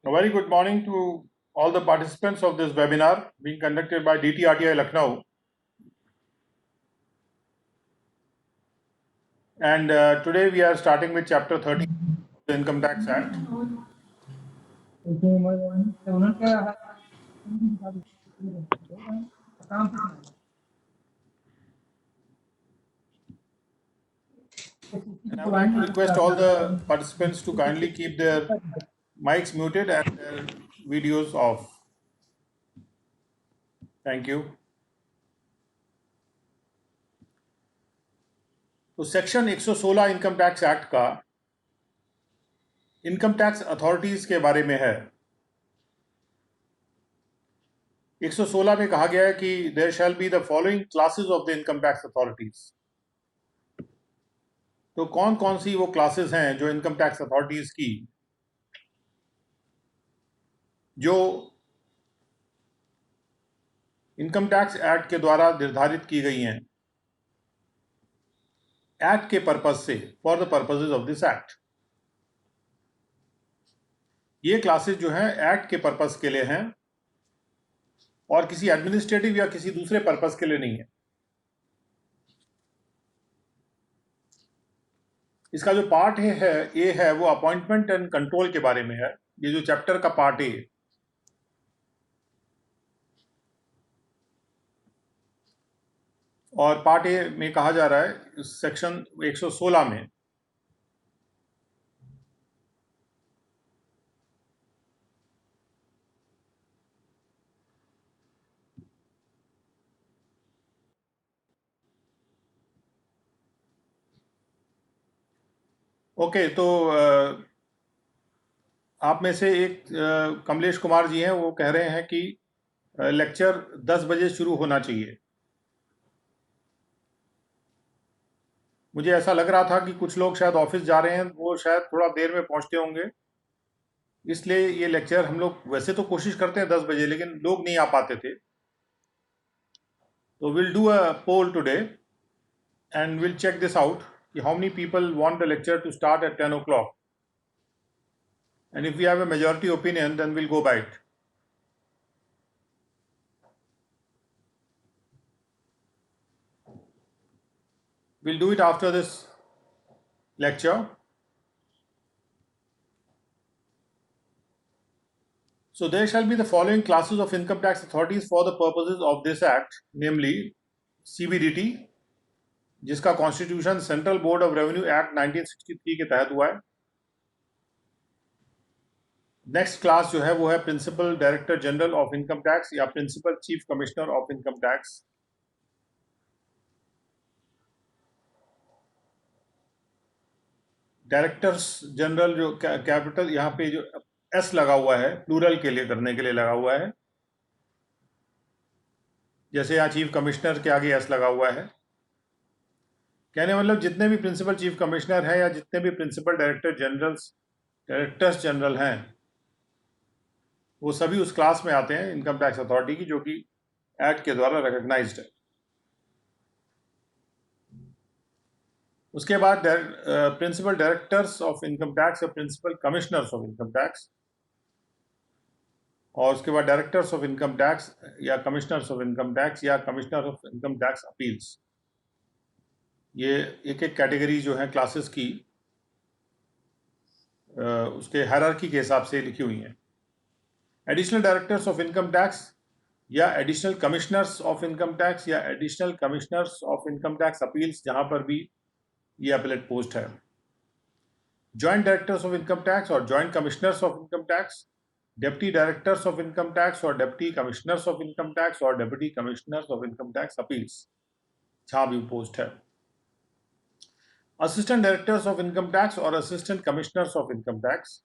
A very good morning to all the participants of this webinar being conducted by DTRTI Lucknow. And today we are starting with Chapter 30 of the Income Tax Act. And I would like to request all the participants to kindly keep their mics muted and their videos off. Thank you. तो section 116 income tax act का income tax authorities के बारे में है। 116 में कहा गया है कि there shall be the following classes of the income tax authorities. तो कौन कौन सी वो क्लासेस हैं जो इनकम टैक्स अथॉरिटीज की जो इनकम टैक्स एक्ट के द्वारा निर्धारित की गई हैं एक्ट के पर्पज से, for the purposes of this act. ये क्लासेस जो हैं एक्ट के पर्पस के लिए हैं और किसी एडमिनिस्ट्रेटिव या किसी दूसरे पर्पस के लिए नहीं है। इसका जो पार्ट है ए है वो अपॉइंटमेंट एंड कंट्रोल के बारे में है। ये जो चैप्टर का पार्ट ए, और पार्ट ए में कहा जा रहा है सेक्शन 116 में ओके। तो आप में से एक कमलेश कुमार जी हैं, वो कह रहे हैं कि लेक्चर 10 बजे शुरू होना चाहिए। मुझे ऐसा लग रहा था कि कुछ लोग शायद ऑफिस जा रहे हैं, वो शायद थोड़ा देर में पहुंचते होंगे, इसलिए ये लेक्चर हम लोग वैसे तो कोशिश करते हैं 10 बजे, लेकिन लोग नहीं आ पाते थे। तो we'll do a poll today and we'll check this out कि how many people want the lecture to start at 10 o'clock, and if we have a majority opinion then we'll go by it. We'll do it after this lecture. So there shall be the following classes of income tax authorities for the purposes of this act, namely CBDT, जिसका constitution central board of revenue act 1963 के तहत हुआ है। Next class जो है वो है principal director general of income tax या principal chief commissioner of income tax. Directors general जो कैपिटल यहाँ पे जो एस लगा हुआ है, प्लूरल के लिए करने के लिए लगा हुआ है, जैसे यहाँ चीफ कमिश्नर के आगे एस लगा हुआ है। कहने मतलब जितने भी प्रिंसिपल चीफ कमिश्नर हैं या जितने भी प्रिंसिपल डायरेक्टर्स जनरल हैं, वो सभी उस क्लास में आते हैं इनकम टैक्स अथॉरिटी की, जो कि एक्ट के द्वारा रिकॉग्नाइज्ड है। उसके बाद principal directors of income tax या principal commissioners of income tax, और उसके बाद डायरेक्टर्स ऑफ इनकम टैक्स या कमिश्नर्स ऑफ इनकम टैक्स या commissioner of income tax appeals. ये एक एक कैटेगरी जो है क्लासेस की उसके हायरार्की के हिसाब से लिखी हुई हैं। Additional directors of income tax या additional commissioners of income tax या additional commissioners of income tax appeals, जहां पर भी ये अपीलेट पोस्ट है। Joint directors of income tax और joint commissioners of income tax, deputy directors of income tax और deputy commissioners of income tax और deputy commissioners of income tax appeals, जहां भी पोस्ट है। Assistant directors of income tax और assistant commissioners of income tax.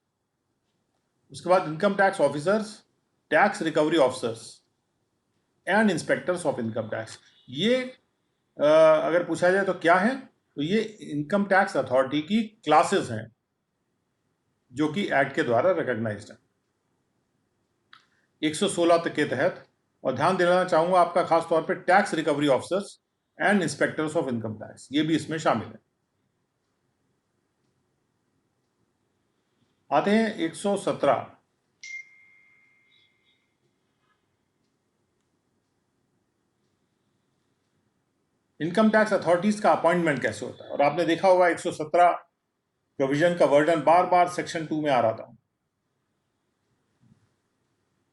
उसके बाद income tax officers, tax recovery officers and inspectors of income tax. ये अगर पूछा जाए तो क्या है, तो ये इनकम टैक्स अथॉरिटी की क्लासेस हैं जो कि एक्ट के द्वारा रिकॉग्नाइज्ड है 116 तक के तहत। और ध्यान दिलाना चाहूंगा आपका खास तौर पे tax recovery officers and inspectors of income tax, ये भी इसमें शामिल है। आते हैं 117। इनकम टैक्स अथॉरिटीज का अपॉइंटमेंट कैसे होता है। और आपने देखा होगा 117 प्रोविजन का वर्णन बार बार सेक्शन 2 में आ रहा था।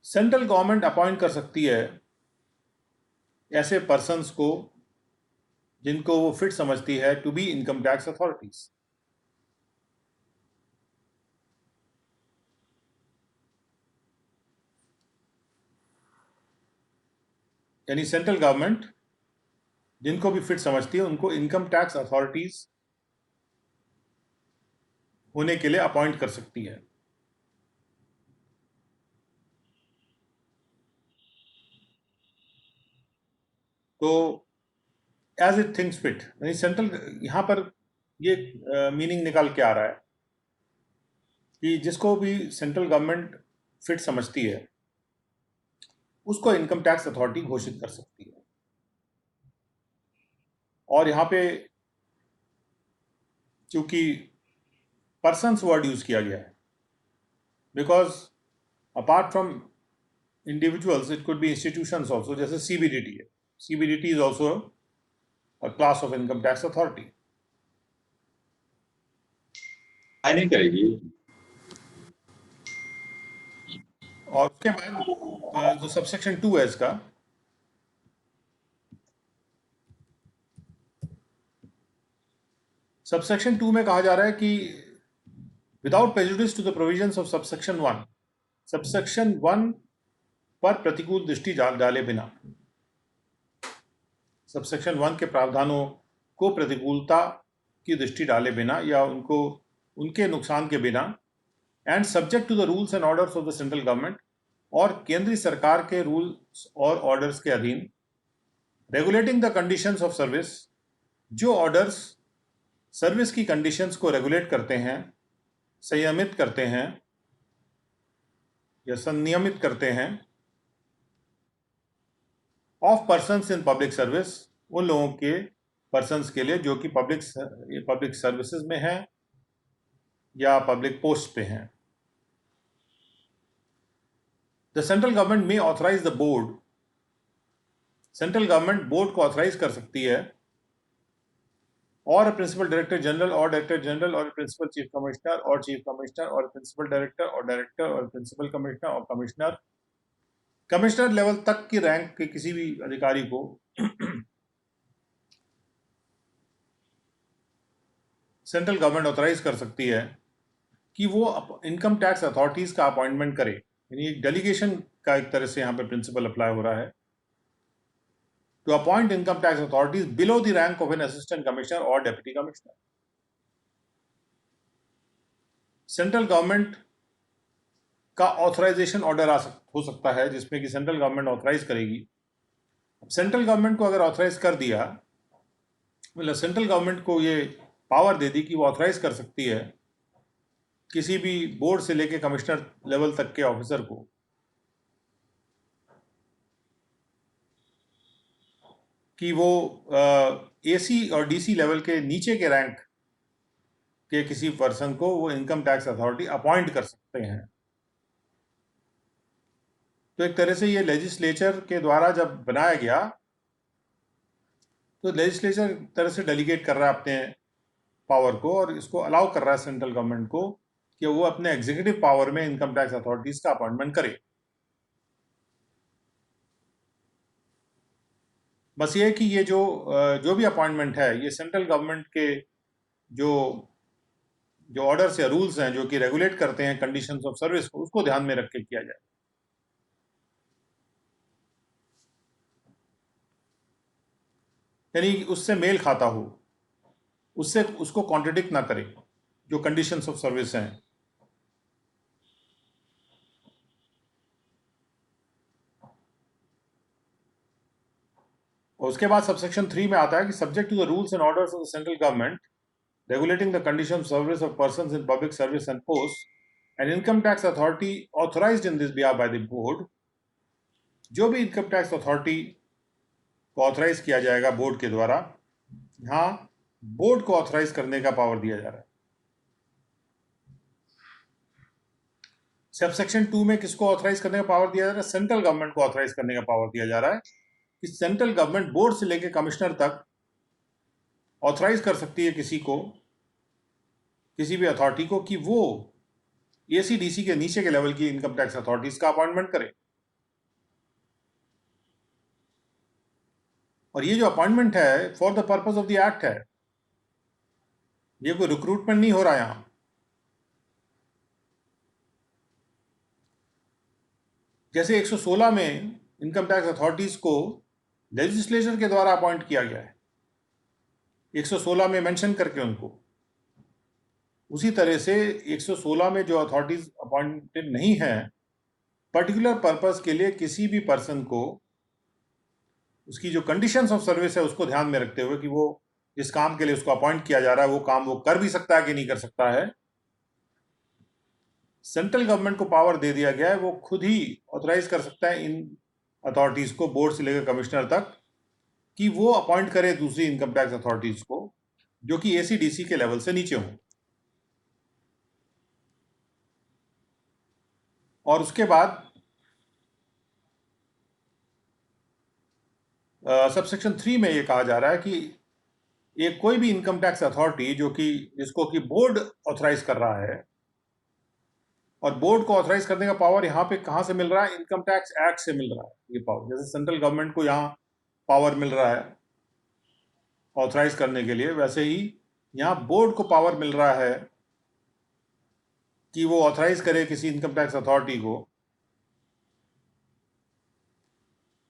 सेंट्रल गवर्नमेंट अपॉइंट कर सकती है ऐसे पर्सन्स को जिनको वो फिट समझती है to be income tax authorities. यानी सेंट्रल गवर्नमेंट जिनको भी फिट समझती है उनको इनकम टैक्स अथॉरिटीज होने के लिए अपॉइंट कर सकती है। तो एज इट थिंग्स फिट, यानी सेंट्रल, यहां पर ये मीनिंग निकाल के आ रहा है कि जिसको भी सेंट्रल गवर्नमेंट फिट समझती है उसको इनकम टैक्स अथॉरिटी घोषित कर सकती है। और यहां पे चूंकि पर्सन्स वर्ड यूज किया गया है, because apart from individuals it could be institutions also, जैसे सीबीडीटी है। CBDT is also a class of income tax authority. नहीं करेगी। और उसके बाद जो सबसेक्शन 2 है इसका, सबसेक्शन 2 में कहा जा रहा है कि without prejudice to the provisions of subsection 1, subsection 1 पर प्रतिकूल दृष्टि डाले बिना, सबसेक्शन 1 के प्रावधानों को प्रतिकूलता की दृष्टि डाले बिना या उनको उनके नुकसान के बिना, and subject to the rules and orders of the central government, और केंद्रीय सरकार के रूल्स और ऑर्डर्स के अधीन, regulating the conditions of service, जो ऑर्डर्स सर्विस की कंडीशंस को रेगुलेट करते हैं, संयमित करते हैं या संनियमित करते हैं, of persons in public service, उन लोगों के पर्सन्स के लिए जो कि पब्लिक सर्विसेज में हैं या पब्लिक पोस्ट पे हैं। The central government may authorise the board, central government board को ऑथराइज कर सकती है, और प्रिंसिपल डायरेक्टर जनरल और डायरेक्टर जनरल और प्रिंसिपल चीफ कमिश्नर और चीफ कमिश्नर और प्रिंसिपल डायरेक्टर और डायरेक्टर और प्रिंसिपल कमिश्नर और कमिश्नर, कमिश्नर लेवल तक की रैंक के किसी भी अधिकारी को सेंट्रल गवर्नमेंट ऑथराइज कर सकती है कि वो इनकम टैक्स अथॉरिटीज का अपॉइंटमेंट करे। यानी एक डेलीगेशन का एक तरह से यहाँ पे प्रिंसिपल अप्लाई हो रहा है, to appoint income tax authorities below the rank of an assistant commissioner और डेप्यूटी कमिश्नर। सेंट्रल गवर्नमेंट का ऑथराइजेशन ऑर्डर हो सकता है जिसमें कि सेंट्रल गवर्नमेंट ऑथराइज करेगी। सेंट्रल गवर्नमेंट को अगर ऑथराइज कर दिया, मतलब सेंट्रल गवर्नमेंट को ये पावर दे दी कि वो ऑथराइज कर सकती है किसी भी बोर्ड से लेके कमिश्नर लेवल तक के ऑफिसर को कि वो एसी और डीसी लेवल के नीचे के रैंक के किसी पर्सन को वो इनकम टैक्स अथॉरिटी अपॉइंट कर सकते हैं। तो एक तरह से ये लेजिस्लेचर के द्वारा जब बनाया गया तो लेजिस्लेचर एक तरह से डेलीगेट कर रहा है अपने पावर को, और इसको अलाउ कर रहा है सेंट्रल गवर्नमेंट को कि वो अपने एग्जीक्यूटिव पावर में इनकम टैक्स अथॉरिटीज का अपॉइंटमेंट करे। बस ये कि ये जो भी अपॉइंटमेंट है ये सेंट्रल गवर्नमेंट के जो जो ऑर्डर्स या रूल्स हैं जो कि रेगुलेट करते हैं कंडीशंस ऑफ सर्विस को, उसको ध्यान में रख के किया जाए। यानी उससे मेल खाता हो, उससे उसको कॉन्ट्रडिक्ट ना करे जो कंडीशंस ऑफ सर्विस हैं। और उसके बाद सबसेक्शन 3 में आता है कि subject to the rules and orders of the central government regulating the conditions of service of persons in public service and posts, an income tax authority authorized in this behalf by the board, जो भी income tax authority को authorise किया जाएगा board के द्वारा, यहाँ board को authorise करने का पावर दिया जा रहा है। सबसेक्शन 2 में किसको ऑथराइज करने का पावर दिया जा रहा है? सेंट्रल गवर्नमेंट को ऑथराइज करने का पावर दिया जा रहा है कि सेंट्रल गवर्नमेंट बोर्ड से लेकर कमिश्नर तक ऑथराइज कर सकती है किसी को, किसी भी अथॉरिटी को, कि वो एसीडीसी के नीचे के लेवल की इनकम टैक्स अथॉरिटीज का अपॉइंटमेंट करे। और ये जो अपॉइंटमेंट है for the purpose of the act है, ये कोई रिक्रूटमेंट नहीं हो रहा यहां। जैसे 116 में इनकम टैक्स अथॉरिटीज को लेजिस्लेचर के द्वारा अपॉइंट किया गया है, 116 में मेंशन करके उनको, उसी तरह से 116 में जो अथॉरिटीज अपॉइंटेड नहीं है पर्टिकुलर पर्पस के लिए, किसी भी पर्सन को उसकी जो कंडीशंस ऑफ सर्विस है उसको ध्यान में रखते हुए कि वो जिस काम के लिए उसको अपॉइंट किया जा रहा है वो काम वो कर भी सकता है कि नहीं कर सकता है, सेंट्रल गवर्नमेंट को पावर दे दिया गया है। वो खुद ही ऑथराइज कर सकता है इन अथॉरिटीज को, बोर्ड से लेकर कमिश्नर तक, कि वो अपॉइंट करे दूसरी इनकम टैक्स अथॉरिटीज को जो कि एसीडीसी के लेवल से नीचे हों। और उसके बाद सबसेक्शन 3 में ये कहा जा रहा है कि एक कोई भी इनकम टैक्स अथॉरिटी जो कि जिसको कि बोर्ड ऑथराइज कर रहा है, और बोर्ड को ऑथराइज करने का पावर यहाँ पे कहाँ से मिल रहा है? इनकम टैक्स एक्ट से मिल रहा है ये पावर। जैसे सेंट्रल गवर्नमेंट को यहाँ पावर मिल रहा है ऑथराइज करने के लिए, वैसे ही यहाँ बोर्ड को पावर मिल रहा है कि वो ऑथराइज करे किसी इनकम टैक्स अथॉरिटी को,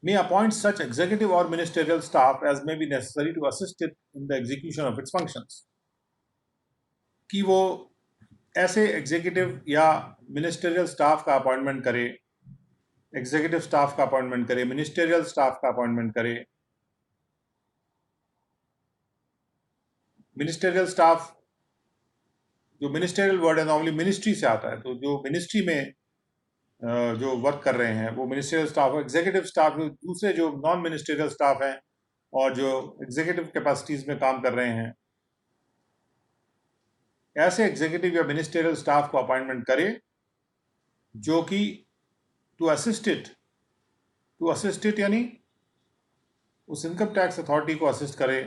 may appoint such executive or ministerial staff as may be necessary to assist it in the execution of its functions, कि वो ऐसे एग्जीक्यूटिव या मिनिस्टेरियल स्टाफ का अपॉइंटमेंट करे, एग्जीक्यूटिव स्टाफ का अपॉइंटमेंट करे, मिनिस्टेरियल स्टाफ का अपॉइंटमेंट करे। मिनिस्टेरियल स्टाफ, जो मिनिस्टेरियल वर्ड है नॉर्मली मिनिस्ट्री से आता है, तो जो मिनिस्ट्री में जो वर्क कर रहे हैं वो मिनिस्टेरियल स्टाफ। एग्जीक्यूटिव स्टाफ दूसरे जो नॉन मिनिस्टेरियल स्टाफ हैं और जो एग्जीक्यूटिव कैपेसिटीज में काम कर रहे हैं, ऐसे एग्जीक्यूटिव या मिनिस्टेरियल स्टाफ को अपॉइंटमेंट करे जो कि टू असिस्ट इट यानी उस इनकम टैक्स अथॉरिटी को असिस्ट करे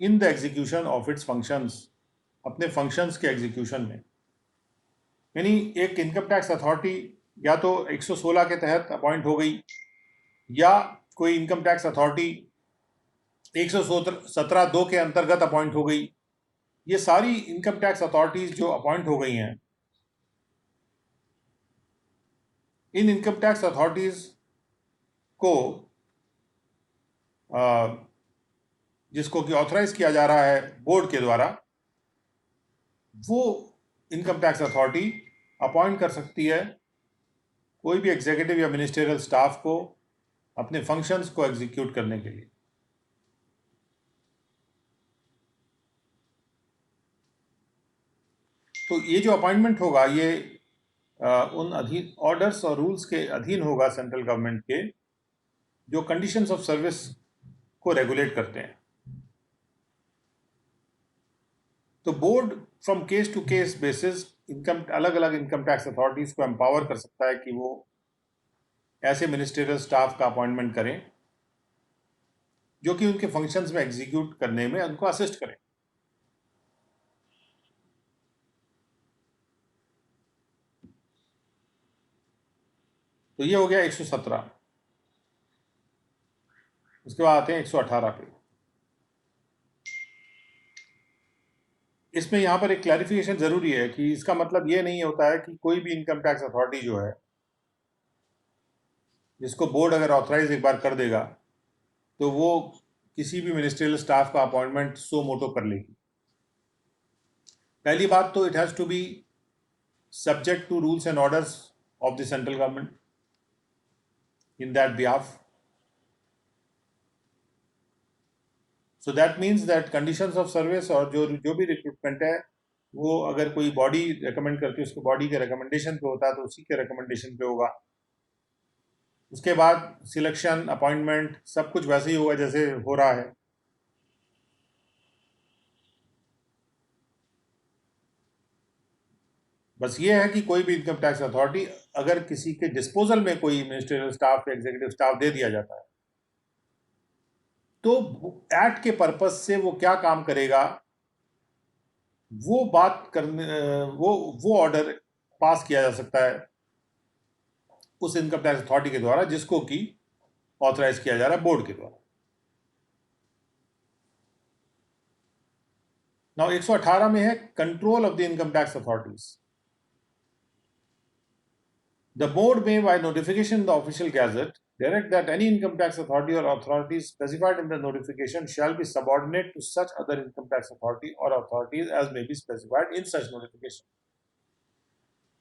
इन the execution of its functions, अपने फंक्शंस के एग्जीक्यूशन में। यानी एक इनकम टैक्स अथॉरिटी या तो 116 के तहत अपॉइंट हो गई, या कोई इनकम टैक्स अथॉरिटी 117(2) के अंतर्गत अपॉइंट हो गई। ये सारी इनकम टैक्स अथॉरिटीज जो अपॉइंट हो गई हैं, इन इनकम टैक्स अथॉरिटीज को जिसको कि ऑथराइज किया जा रहा है बोर्ड के द्वारा, वो इनकम टैक्स अथॉरिटी अपॉइंट कर सकती है कोई भी एग्जीक्यूटिव या मिनिस्टेरियल स्टाफ को अपने फंक्शंस को एग्जीक्यूट करने के लिए। तो ये जो अपॉइंटमेंट होगा ये उन अधीन ऑर्डर्स और रूल्स के अधीन होगा सेंट्रल गवर्नमेंट के, जो कंडीशंस ऑफ सर्विस को रेगुलेट करते हैं। तो board from case to case basis अलग अलग इनकम टैक्स अथॉरिटीज को एम्पावर कर सकता है कि वो ऐसे मिनिस्टेरियल स्टाफ का अपॉइंटमेंट करें जो कि उनके फंक्शंस में एग्जीक्यूट करने में उनको असिस्ट करें। तो ये हो गया 117। उसके बाद आते हैं 118 पे। इसमें यहाँ पर एक क्लैरिफिकेशन जरूरी है कि इसका मतलब ये नहीं होता है कि कोई भी इनकम टैक्स अथॉरिटी जो है, जिसको बोर्ड अगर ऑथराइज एक बार कर देगा तो वो किसी भी मिनिस्ट्रियल स्टाफ का अपॉइंटमेंट सो मोटो कर लेगी। पहली बात तो it has to be subject to rules and orders of the central government in that behalf. So that means that conditions of service और जो भी रिक्रूटमेंट है वो अगर कोई बॉडी रिकमेंड करती है उसके बॉडी के रिकमेंडेशन पे होता है तो उसी के रिकमेंडेशन पे होगा। उसके बाद सिलेक्शन, अपॉइंटमेंट सब कुछ वैसे ही होगा जैसे हो रहा है। बस ये है कि कोई भी इनकम टैक्स अथॉरिटी अगर किसी के डिस्पोजल में कोई मिनिस्ट्रियल स्टाफ या एग्जीक्यूटिव स्टाफ दे दिया जाता है तो एक्ट के पर्पस से वो क्या काम करेगा, वो बात करने वो ऑर्डर पास किया जा सकता है उस इनकम टैक्स अथॉरिटी के द्वारा जिसको कि ऑथराइज किया जा रहा है बोर्ड के द्वारा। नाउ 118 में है control of the income tax authorities. The board may, by notification in the official gazette, direct that any income tax authority or authorities specified in the notification shall be subordinate to such other income tax authority or authorities as may be specified in such notification.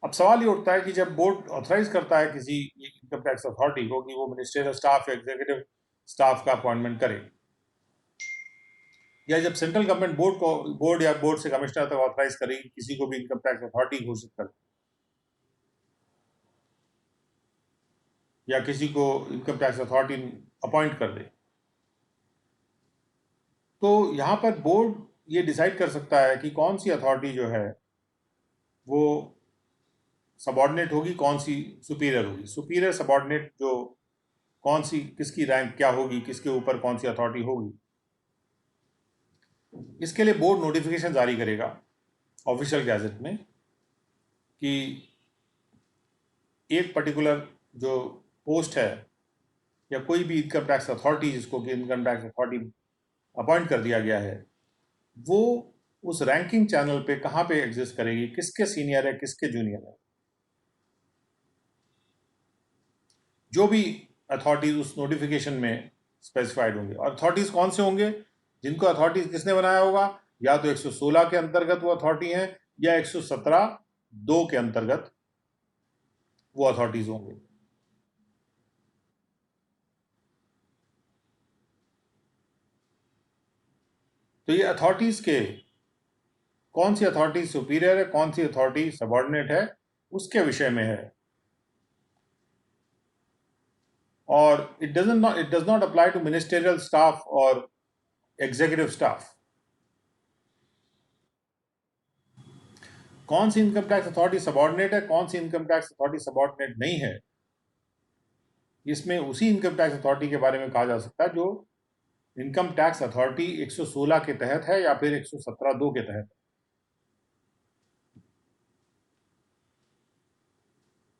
अब सवाल ये उठता है कि जब board authorise करता है किसी इनकम टैक्स अथॉरिटी को कि वो मिनिस्ट्रियल स्टाफ या एग्जीक्यूटिव स्टाफ का अपॉइंटमेंट करे, या जब सेंट्रल गवर्नमेंट बोर्ड या बोर्ड से कमिश्नर तक ऑथराइज करेगी किसी को भी इनकम टैक्स अथॉरिटी घोषित कर, या किसी को इनकम टैक्स अथॉरिटी अपॉइंट कर दे, तो यहाँ पर बोर्ड ये डिसाइड कर सकता है कि कौन सी अथॉरिटी जो है वो सबऑर्डिनेट होगी, कौन सी सुपीरियर होगी। सुपीरियर सबऑर्डिनेट जो कौन सी, किसकी रैंक क्या होगी, किसके ऊपर कौन सी अथॉरिटी होगी, इसके लिए बोर्ड नोटिफिकेशन जारी करेगा ऑफिशियल गैजेट में कि एक पर्टिकुलर जो पोस्ट है या कोई भी इनकम टैक्स अथॉरिटी जिसको कि इनकम टैक्स अथॉरिटी अपॉइंट कर दिया गया है, वो उस रैंकिंग चैनल पे कहाँ पे एग्जिस्ट करेगी, किसके सीनियर है किसके जूनियर है। जो भी अथॉरिटीज उस नोटिफिकेशन में स्पेसिफाइड होंगे, और अथॉरिटीज कौन से होंगे, जिनको अथॉरिटीज किसने बनाया होगा, या तो 116 के अंतर्गत वो अथॉरिटी हैं या 117(2) के अंतर्गत वो अथॉरिटीज होंगे। तो ये अथॉरिटीज के कौन सी अथॉरिटी सुपीरियर है, कौन सी अथॉरिटी सबऑर्डिनेट है, उसके विषय में है। और it does not apply to ministerial staff और एग्जीक्यूटिव स्टाफ। कौन सी इनकम टैक्स अथॉरिटी सबऑर्डिनेट है, कौन सी इनकम टैक्स अथॉरिटी सबऑर्डिनेट नहीं है, इसमें उसी इनकम टैक्स अथॉरिटी के बारे में कहा जा सकता है जो इनकम टैक्स अथॉरिटी 116 के तहत है या फिर 117(2) के तहत।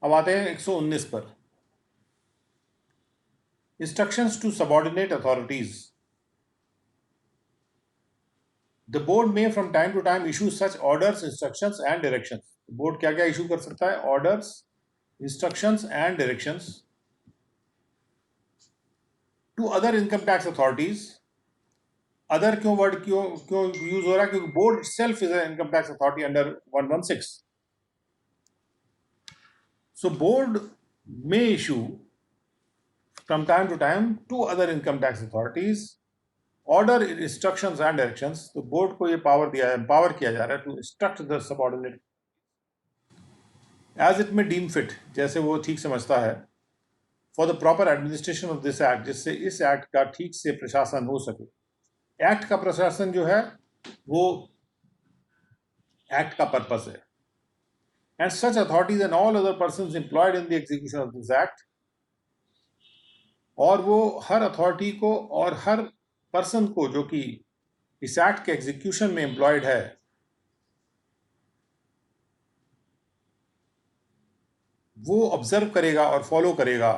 अब आते हैं 119 पर। Instructions to subordinate authorities. The board may from time to time issue such orders, instructions and directions. Board क्या क्या इशू कर सकता है, orders, instructions and directions to other income tax authorities. Other क्यों वर्ड क्यों यूज हो रहा है, क्योंकि board itself is an income tax authority under 116. So board may issue from time to time to other income tax authorities order, instructions and directions. तो board को ये power दिया है, एम्पावर किया जा रहा है to instruct the subordinate as it may deem fit, जैसे वो ठीक समझता है, for the proper administration of this act, जिससे इस एक्ट का ठीक से प्रशासन हो सके। एक्ट का प्रशासन जो है वो एक्ट का पर्पस है। And such authorities and all other persons employed in the execution of this act, और वो हर अथॉरिटी को और हर पर्सन को जो कि इस एक्ट के एग्जीक्यूशन में एम्प्लॉयड है, वो ऑब्जर्व करेगा और फॉलो करेगा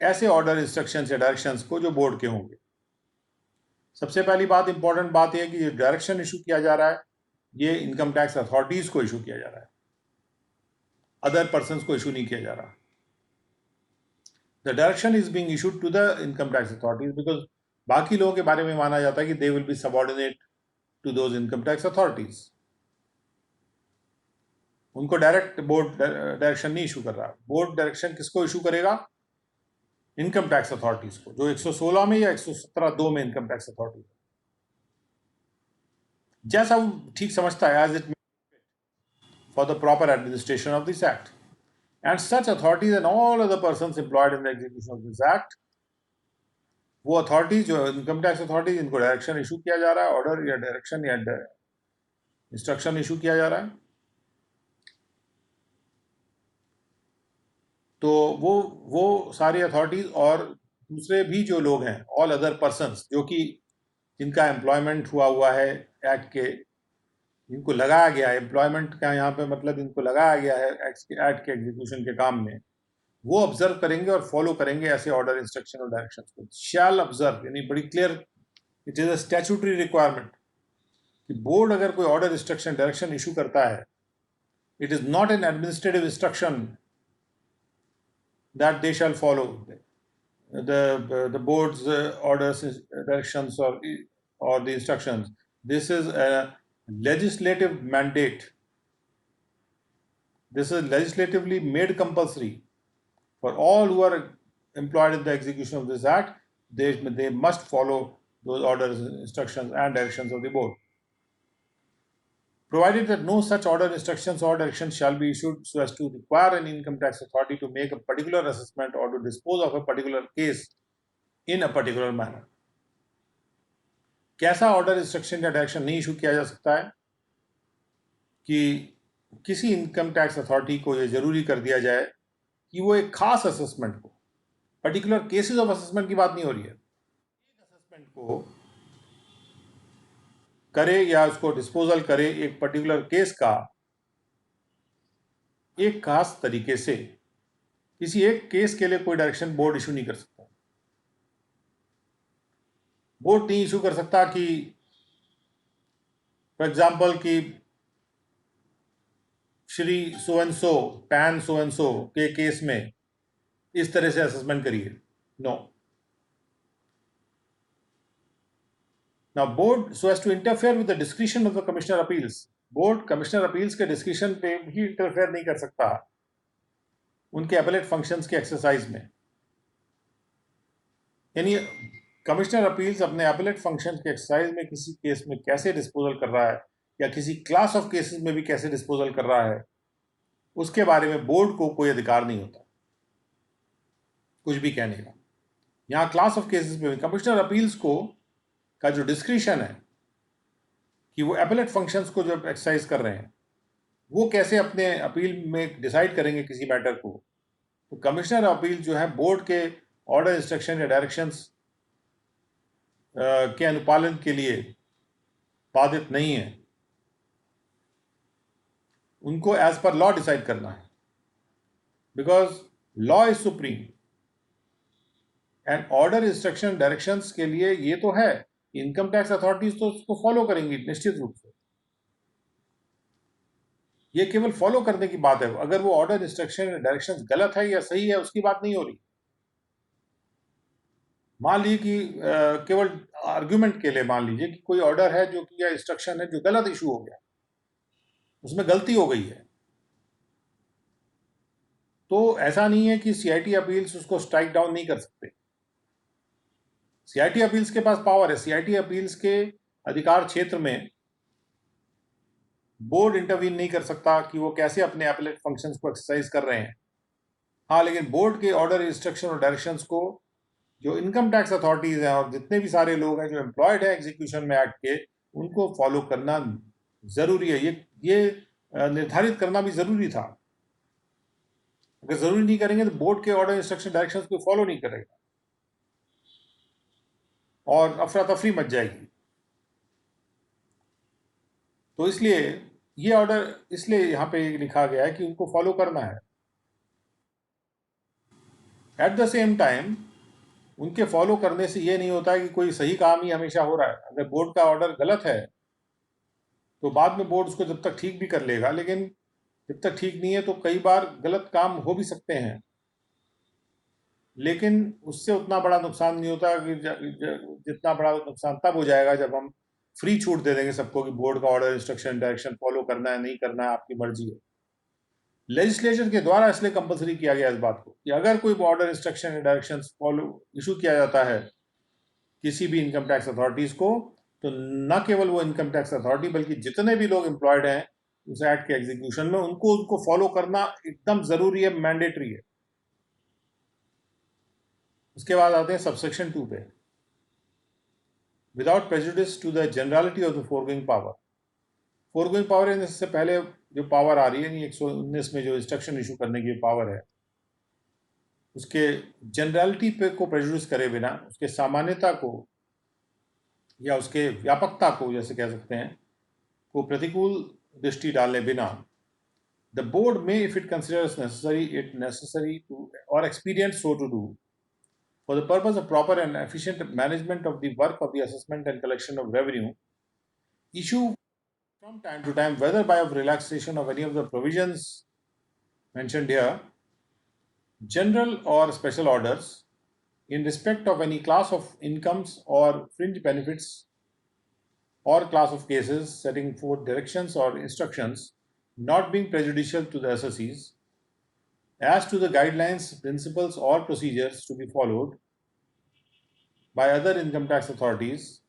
ऐसे ऑर्डर, इंस्ट्रक्शंस या डायरेक्शंस को जो बोर्ड के होंगे। सबसे पहली बात, इंपॉर्टेंट बात यह है कि जो डायरेक्शन इशू किया जा रहा है ये इनकम टैक्स अथॉरिटीज को इशू किया जा रहा है, अदर पर्सन्स को इशू नहीं किया जा रहा। The direction is being issued to the income tax authorities because बाकी लोगों के बारे में माना जाता है कि they will be subordinate to those income tax authorities. उनको डायरेक्ट बोर्ड डायरेक्शन नहीं इशू कर रहा। बोर्ड डायरेक्शन किसको इशू करेगा, इनकम टैक्स अथॉरिटीज को, जो 116 में या 117(2) में इनकम टैक्स अथॉरिटी, जैसा वो ठीक समझता है, as it for the proper administration of this act. And such authorities and all other persons employed in the execution of this act, वो अथॉरिटीज जो इनकम टैक्स अथॉरिटीज इनको डायरेक्शन इशू किया जा रहा है, ऑर्डर या डायरेक्शन या instruction issue किया जा रहा है, तो वो सारी अथॉरिटीज और दूसरे भी जो लोग हैं, ऑल अदर पर्सन्स, जो कि जिनका एम्प्लॉयमेंट हुआ है एक्ट के, इनको लगाया गया है एम्प्लॉयमेंट का, यहाँ पे मतलब इनको लगाया गया है एक्ट के एग्जीक्यूशन के काम में, वो ऑब्जर्व करेंगे और फॉलो करेंगे ऐसे ऑर्डर, इंस्ट्रक्शन और डायरेक्शंस को। शैल ऑब्जर्व यानी बड़ी clear, it is a statutory requirement कि बोर्ड अगर कोई ऑर्डर, इंस्ट्रक्शन, डायरेक्शन इशू करता है, it is not an administrative instruction that they shall follow the board's orders, directions, or the instructions. This is a legislative mandate. This is legislatively made compulsory for all who are employed in the execution of this act. They must follow those orders, instructions, and directions of the board. Provided that no such order, instructions, or directions shall be issued so as to require an income tax authority to make a particular assessment or to dispose of a particular case in a particular manner. कैसा order, instruction या direction नहीं issue किया जा सकता है कि किसी income tax authority को यह जरूरी कर दिया जाए कि वो एक खास असेसमेंट को, पर्टिकुलर केसेस ऑफ असेसमेंट की बात नहीं हो रही है, एक असेसमेंट को करे या उसको डिस्पोजल करे एक पर्टिकुलर केस का एक खास तरीके से। किसी एक केस के लिए कोई डायरेक्शन बोर्ड इशू नहीं कर सकता। बोर्ड नहीं इशू कर सकता कि फॉर एग्जाम्पल कि Shri so and so, PAN so and so के केस में इस तरह से असेसमेंट करिए। No. Now board so as to interfere with the discretion of the commissioner appeals, board commissioner appeals के डिस्क्रिशन पे भी इंटरफेयर नहीं कर सकता उनके अपीलेट फंक्शंस के एक्सरसाइज में। यानी कमिश्नर अपील्स अपने अपीलेट फंक्शन के एक्सरसाइज में किसी केस में कैसे डिस्पोजल कर रहा है या किसी क्लास ऑफ केसेस में भी कैसे डिस्पोजल कर रहा है, उसके बारे में बोर्ड को कोई अधिकार नहीं होता कुछ भी कहने का। यहाँ क्लास ऑफ केसेस में कमिश्नर अपील्स को का जो डिस्क्रिशन है कि वो अपीलेट फंक्शंस को जब एक्सरसाइज कर रहे हैं, वो कैसे अपने अपील में डिसाइड करेंगे किसी मैटर को, तो कमिश्नर अपील जो है बोर्ड के ऑर्डर, इंस्ट्रक्शन या डायरेक्शंस के अनुपालन के लिए बाधित नहीं है। उनको एज पर लॉ डिसाइड करना है, because law is supreme. And order, instruction, directions के लिए ये तो है, इनकम टैक्स अथॉरिटीज तो उसको फॉलो करेंगी निश्चित रूप से। ये केवल फॉलो करने की बात है। अगर वो ऑर्डर, इंस्ट्रक्शन, डायरेक्शंस गलत है या सही है उसकी बात नहीं हो रही। मान लीजिए कि केवल आर्ग्यूमेंट के लिए मान लीजिए कि कोई ऑर्डर है जो कि या इंस्ट्रक्शन है जो गलत इशू हो गया, उसमें गलती हो गई है, तो ऐसा नहीं है कि सीआईटी अपील्स उसको स्ट्राइक डाउन नहीं कर सकते। सीआईटी अपील्स के पास पावर है। सीआईटी अपील्स के अधिकार क्षेत्र में बोर्ड इंटरवीन नहीं कर सकता कि वो कैसे अपने अपीलेट फंक्शंस को एक्सरसाइज कर रहे हैं। हाँ, लेकिन बोर्ड के ऑर्डर, इंस्ट्रक्शन और डायरेक्शंस को जो इनकम टैक्स अथॉरिटीज हैं और जितने भी सारे लोग हैं जो एम्प्लॉयड हैं एग्जीक्यूशन में एक्ट के, उनको फॉलो करना जरूरी है। ये निर्धारित करना भी जरूरी था। अगर जरूरी नहीं करेंगे तो बोर्ड के ऑर्डर, इंस्ट्रक्शन, डायरेक्शंस को फॉलो नहीं करेगा और अफरा तफरी मच जाएगी। तो इसलिए ये ऑर्डर, इसलिए यहाँ पे लिखा गया है कि उनको फॉलो करना है। एट द सेम टाइम उनके फॉलो करने से ये नहीं होता है कि कोई सही काम ही हमेशा हो रहा है। अगर बोर्ड का ऑर्डर गलत है तो बाद में बोर्ड उसको जब तक ठीक भी कर लेगा, लेकिन जब तक ठीक नहीं है तो कई बार गलत काम हो भी सकते हैं, लेकिन उससे उतना बड़ा नुकसान नहीं होता कि जितना बड़ा नुकसान तब हो जाएगा जब हम फ्री छूट दे देंगे सबको कि बोर्ड का ऑर्डर, इंस्ट्रक्शन, डायरेक्शन फॉलो करना है, नहीं करना है, आपकी मर्जी है। लेजिस्लेचर के द्वारा इसलिए कंपलसरी किया गया इस बात को कि अगर कोई ऑर्डर, इंस्ट्रक्शन या डायरेक्शन फॉलो इशू किया जाता है किसी भी इनकम टैक्स अथॉरिटीज को, तो न केवल वो इनकम टैक्स अथॉरिटी बल्कि जितने भी लोग एम्प्लॉयड हैं उस एक्ट के एग्जीक्यूशन में, उनको फॉलो करना एकदम जरूरी है, मैंडेटरी है। उसके बाद आते हैं सबसेक्शन 2 पे, without prejudice to the generality of the foregoing power. Foregoing power इससे पहले जो पावर आ रही है 119 में जो इंस्ट्रक्शन इशू करने की पावर है, उसके जनरलिटी पे को प्रेजुडिस करे बिना, उसके सामान्यता को या उसके व्यापकता को जैसे कह सकते हैं को प्रतिकूल दृष्टि डाले बिना, the board may, if it considers necessary to or expedient so to do, for the purpose of proper and efficient management of the work of the assessment and collection of revenue, issue from time to time, whether by of relaxation of any of the provisions mentioned here, general or special orders in respect of any class of incomes or fringe benefits or class of cases, setting forth directions or instructions not being prejudicial to the assessees as to the guidelines, principles, or procedures to be followed by other income tax authorities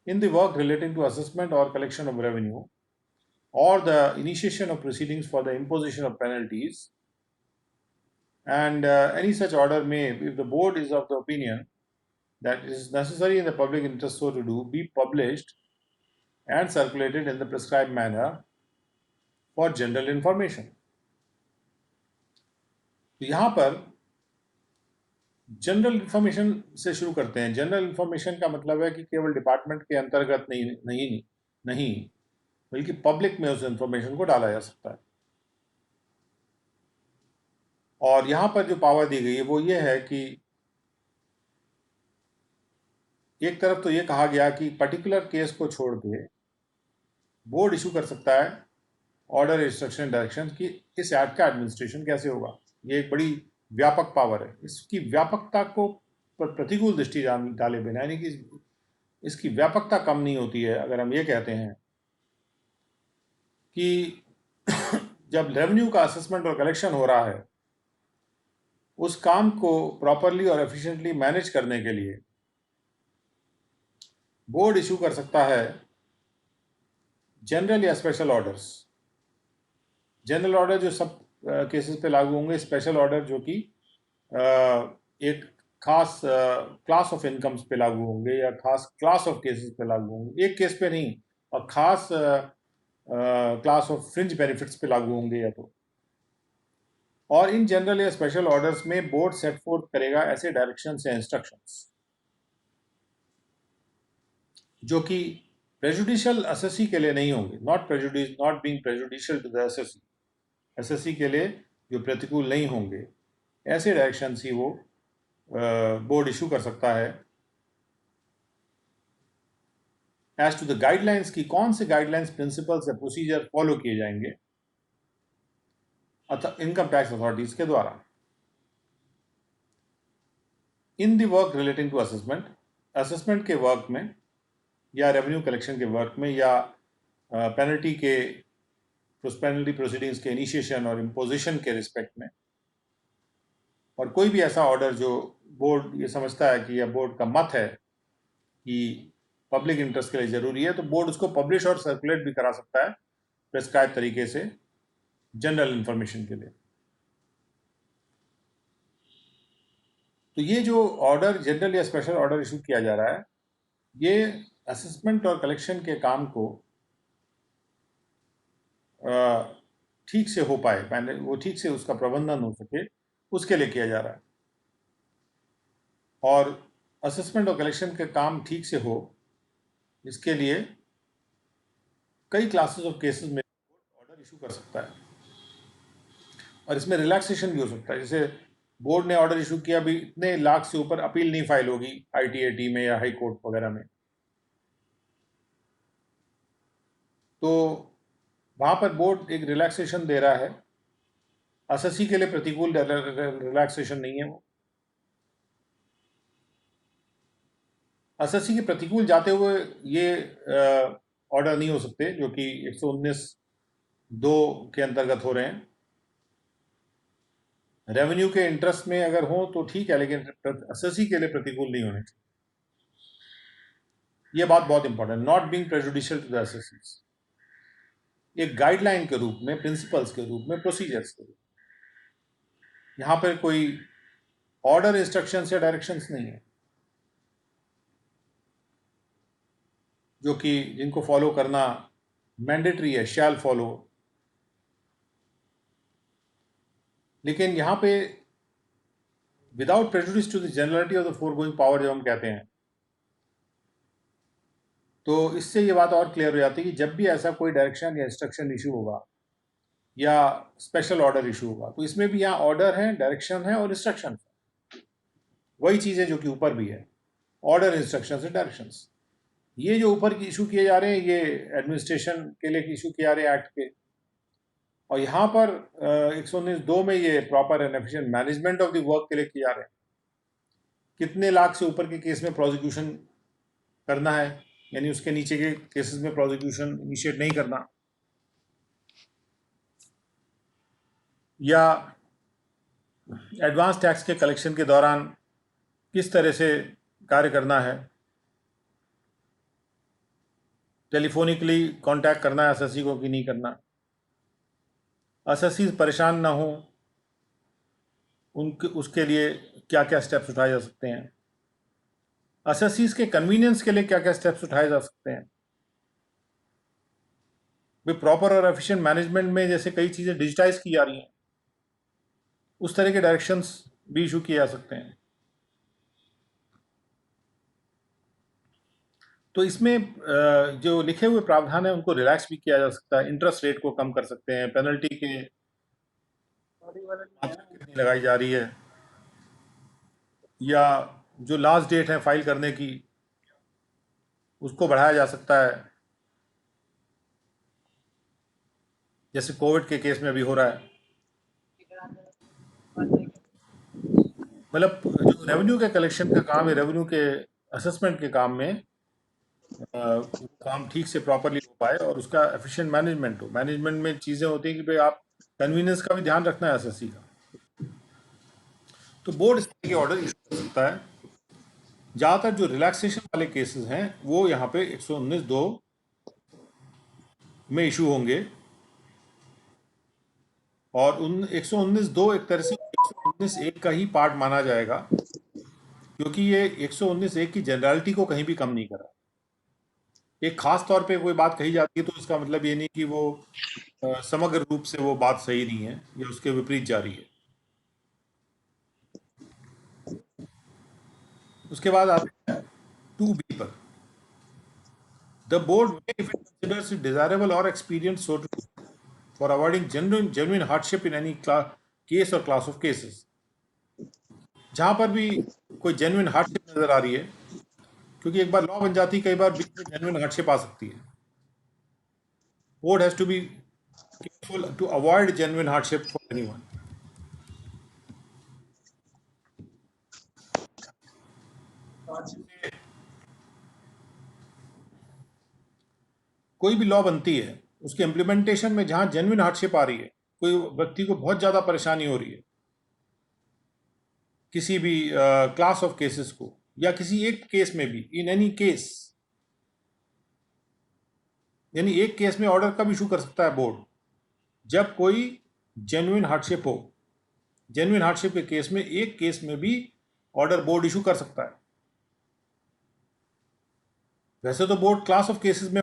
in the work relating to assessment or collection of revenue, or the initiation of proceedings for the imposition of penalties. And any such order may, if the board is of the opinion that it is necessary in the public interest so to do, be published and circulated in the prescribed manner for general information. तो यहाँ पर general information से शुरू करते हैं। General information का मतलब है कि केवल डिपार्टमेंट के अंतर्गत नहीं बल्कि पब्लिक में उस इंफॉर्मेशन को डाला जा सकता है। और यहाँ पर जो पावर दी गई है वो ये है कि एक तरफ तो ये कहा गया कि पर्टिकुलर केस को छोड़ के बोर्ड इशू कर सकता है ऑर्डर, इंस्ट्रक्शन, डायरेक्शन कि इस एक्ट का एडमिनिस्ट्रेशन कैसे होगा। ये एक बड़ी व्यापक पावर है। इसकी व्यापकता को प्रतिकूल दृष्टि डाले बिना, यानी कि इसकी व्यापकता कम नहीं होती है अगर हम ये कहते हैं कि जब रेवेन्यू का असेसमेंट और कलेक्शन हो रहा है, उस काम को प्रॉपरली और एफिशिएंटली मैनेज करने के लिए बोर्ड इशू कर सकता है जनरल या स्पेशल ऑर्डर्स। जनरल ऑर्डर जो सब केसेस पे लागू होंगे, स्पेशल ऑर्डर जो कि एक खास क्लास ऑफ इनकम्स पे लागू होंगे या खास क्लास ऑफ केसेस पे लागू होंगे, एक केस पे नहीं, और खास क्लास ऑफ फ्रिंज बेनिफिट्स पे लागू होंगे या तो। और इन जनरल या स्पेशल ऑर्डर्स में बोर्ड सेट फोर्थ करेगा ऐसे डायरेक्शंस या इंस्ट्रक्शंस जो कि प्रेजुडिशियल असेसी के लिए नहीं होंगे, not being prejudicial to the assessee, assessee के लिए जो प्रतिकूल नहीं होंगे, ऐसे डायरेक्शंस ही वो बोर्ड इशू कर सकता है। एज टू द गाइडलाइंस की कौन से गाइडलाइंस, प्रिंसिपल्स या प्रोसीजर फॉलो किए जाएंगे इनकम टैक्स अथॉरिटीज के द्वारा in the work relating to assessment, assessment के वर्क में या रेवेन्यू कलेक्शन के वर्क में या पेनल्टी प्रोसीडिंग्स के इनिशिएशन और इम्पोजिशन के रिस्पेक्ट में, और कोई भी ऐसा ऑर्डर जो बोर्ड ये समझता है कि यह बोर्ड का मत है कि पब्लिक इंटरेस्ट के लिए ज़रूरी है, तो बोर्ड उसको पब्लिश और सर्कुलेट भी करा सकता है प्रेस्क्राइब तरीके से जनरल इंफॉर्मेशन के लिए। तो ये जो ऑर्डर, जनरल या स्पेशल ऑर्डर इशू किया जा रहा है, ये असेसमेंट और कलेक्शन के काम को ठीक से हो पाए, पहले वो ठीक से उसका प्रबंधन हो सके, उसके लिए किया जा रहा है। और असेसमेंट और कलेक्शन के काम ठीक से हो, इसके लिए कई क्लासेस ऑफ केसेस में ऑर्डर इशू कर सकता है, और इसमें रिलैक्सेशन भी हो सकता है। जैसे बोर्ड ने ऑर्डर इशू किया, भी इतने लाख से ऊपर अपील नहीं फाइल होगी ITAT में या हाई कोर्ट वगैरह में, तो वहाँ पर बोर्ड एक रिलैक्सेशन दे रहा है। असेसी के लिए प्रतिकूल रिलैक्सेशन नहीं है वो। असेसी के प्रतिकूल जाते हुए ये ऑर्डर नहीं हो सकते जो कि 119(2) के अंतर्गत हो रहे हैं। रेवेन्यू के इंटरेस्ट में अगर हो तो ठीक है, लेकिन असेसी के लिए प्रतिकूल नहीं होने चाहिए। ये बात बहुत important, not being prejudicial to the assessees, एक गाइडलाइन के रूप में, प्रिंसिपल्स के रूप में, प्रोसीजर्स के रूप में। यहाँ पर कोई ऑर्डर, इंस्ट्रक्शंस या डायरेक्शंस नहीं है जो कि जिनको फॉलो करना मैंडेटरी है, शैल फॉलो। लेकिन यहाँ पे without prejudice to the generality of the foregoing power जब हम कहते हैं, तो इससे ये बात और क्लियर हो जाती है कि जब भी ऐसा कोई डायरेक्शन या इंस्ट्रक्शन इशू होगा या स्पेशल ऑर्डर इशू होगा, तो इसमें भी यहाँ ऑर्डर है, डायरेक्शन है और इंस्ट्रक्शन, वही चीज़ है जो कि ऊपर भी है, ऑर्डर, इंस्ट्रक्शन से डायरेक्शंस। ये जो ऊपर की इशू किए जा रहे हैं, ये एडमिनिस्ट्रेशन के लिए इशू किए जा रहे हैं एक्ट के, और यहाँ पर 119(2) में ये proper and efficient management of the work के लिए किए जा रहे हैं। कितने लाख से ऊपर के केस में प्रोसिक्यूशन करना है, यानी उसके नीचे के केसेस में प्रोसिक्यूशन इनिशिएट नहीं करना, या एडवांस टैक्स के कलेक्शन के दौरान किस तरह से कार्य करना है, टेलीफोनिकली कांटेक्ट करना है एसएससी को कि नहीं करना, एसएससी परेशान ना हो उनके, उसके लिए क्या क्या स्टेप्स उठाए जा सकते हैं, एसएससी के कन्वीनियंस के लिए क्या क्या स्टेप्स उठाए जा सकते हैं। भाई प्रॉपर और एफिशिएंट मैनेजमेंट में जैसे कई चीज़ें डिजिटाइज की जा रही हैं, उस तरह के डायरेक्शंस भी इशू किए जा सकते हैं। तो इसमें जो लिखे हुए प्रावधान है उनको रिलैक्स भी किया जा सकता है, इंटरेस्ट रेट को कम कर सकते हैं, पेनल्टी के मात्रा कितनी लगाई जा रही है, या जो लास्ट डेट है फाइल करने की उसको बढ़ाया जा सकता है, जैसे कोविड के केस में अभी हो रहा है। मतलब जो रेवेन्यू के कलेक्शन का काम है, रेवेन्यू के असेसमेंट के काम में काम ठीक से प्रॉपरली हो पाए और उसका एफिशिएंट मैनेजमेंट हो। मैनेजमेंट में चीज़ें होती हैं कि भाई आप कन्वीनियंस का भी ध्यान रखना है एसएससी का, तो बोर्ड इस तरह के ऑर्डर इशू कर सकता है। ज़्यादातर जो रिलैक्सेशन वाले केसेस हैं वो यहाँ पे 119(2) में इशू होंगे, और उन 119(2) एक तरह से 119(1) का ही पार्ट माना जाएगा, क्योंकि ये 119(1) की जनरलिटी को कहीं भी कम नहीं करा। एक खास तौर पे कोई बात कही जाती है तो इसका मतलब ये नहीं कि वो समग्र रूप से वो बात सही नहीं है या उसके विपरीत जा रही है। उसके बाद आते हैं 2B पर। The board may if it considers it desirable or experience so for avoiding genuine hardship in any case or class of cases. जहां पर भी कोई जेन्युइन हार्डशिप नजर आ रही है, क्योंकि एक बार लॉ बन जाती है, कई बार बीच में जेन्युइन हार्डशिप आ सकती है। Board has to be careful to avoid genuine hardship for anyone. कोई भी लॉ बनती है उसके इम्प्लीमेंटेशन में जहां जेन्युइन हार्डशिप आ रही है, कोई व्यक्ति को बहुत ज़्यादा परेशानी हो रही है किसी भी क्लास ऑफ केसेस को, या किसी एक केस में भी, इन एनी केस, यानी एक केस में ऑर्डर कब इशू कर सकता है बोर्ड? जब कोई जेन्युइन हार्डशिप हो। जेन्युइन हार्डशिप के केस में एक केस में भी ऑर्डर बोर्ड इशू कर सकता है। वैसे तो बोर्ड क्लास ऑफ केसेस में,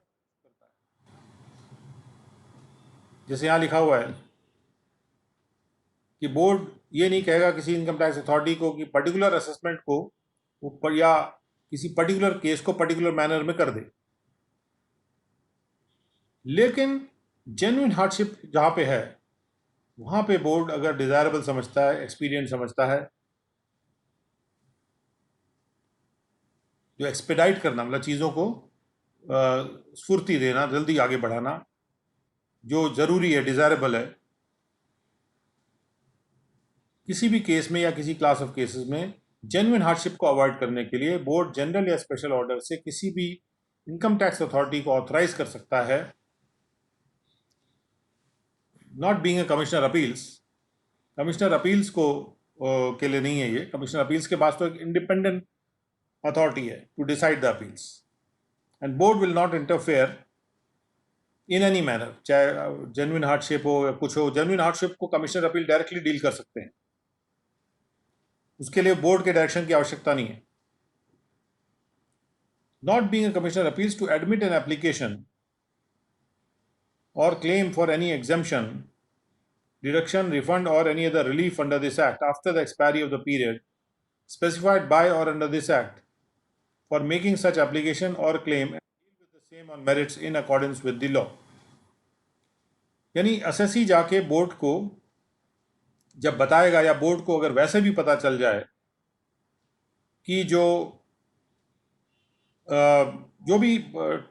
जैसे यहां लिखा हुआ है कि बोर्ड ये नहीं कहेगा किसी इनकम टैक्स अथॉरिटी को कि पर्टिकुलर असेसमेंट को ऊपर या किसी पर्टिकुलर केस को पर्टिकुलर मैनर में कर दे। लेकिन जेन्युइन हार्डशिप जहां पे है वहां पे बोर्ड अगर डिजायरेबल समझता है, एक्सपीरियंस समझता है, जो एक्सपेडाइट करना मतलब चीज़ों को स्फूर्ति देना, जल्दी आगे बढ़ाना, जो ज़रूरी है, डिज़ायरेबल है, किसी भी केस में या किसी क्लास ऑफ केसेस में जेन्युइन हार्डशिप को अवॉइड करने के लिए बोर्ड जनरल या स्पेशल ऑर्डर से किसी भी इनकम टैक्स अथॉरिटी को ऑथराइज कर सकता है, not being a commissioner appeals. Commissioner appeals को के लिए नहीं है ये। कमिश्नर अपील्स के पास तो एक इंडिपेंडेंट अथॉरिटी है to decide the appeals, and board will not interfere in any manner, चाहे जेन्युइन हार्डशिप हो या कुछ हो। जेन्युइन हार्डशिप को कमिश्नर अपील डायरेक्टली डील कर सकते हैं, उसके लिए बोर्ड के डायरेक्शन की आवश्यकता नहीं है। Not being a commissioner appeals to admit an application or claim for any exemption, deduction, refund, or any other relief under this Act after the expiry of the period specified by or under this act for making such application or claim and deal with the same on merits in accordance with the law. यानी SSC जाके board को जब बताएगा, या board को अगर वैसे भी पता चल जाए कि जो भी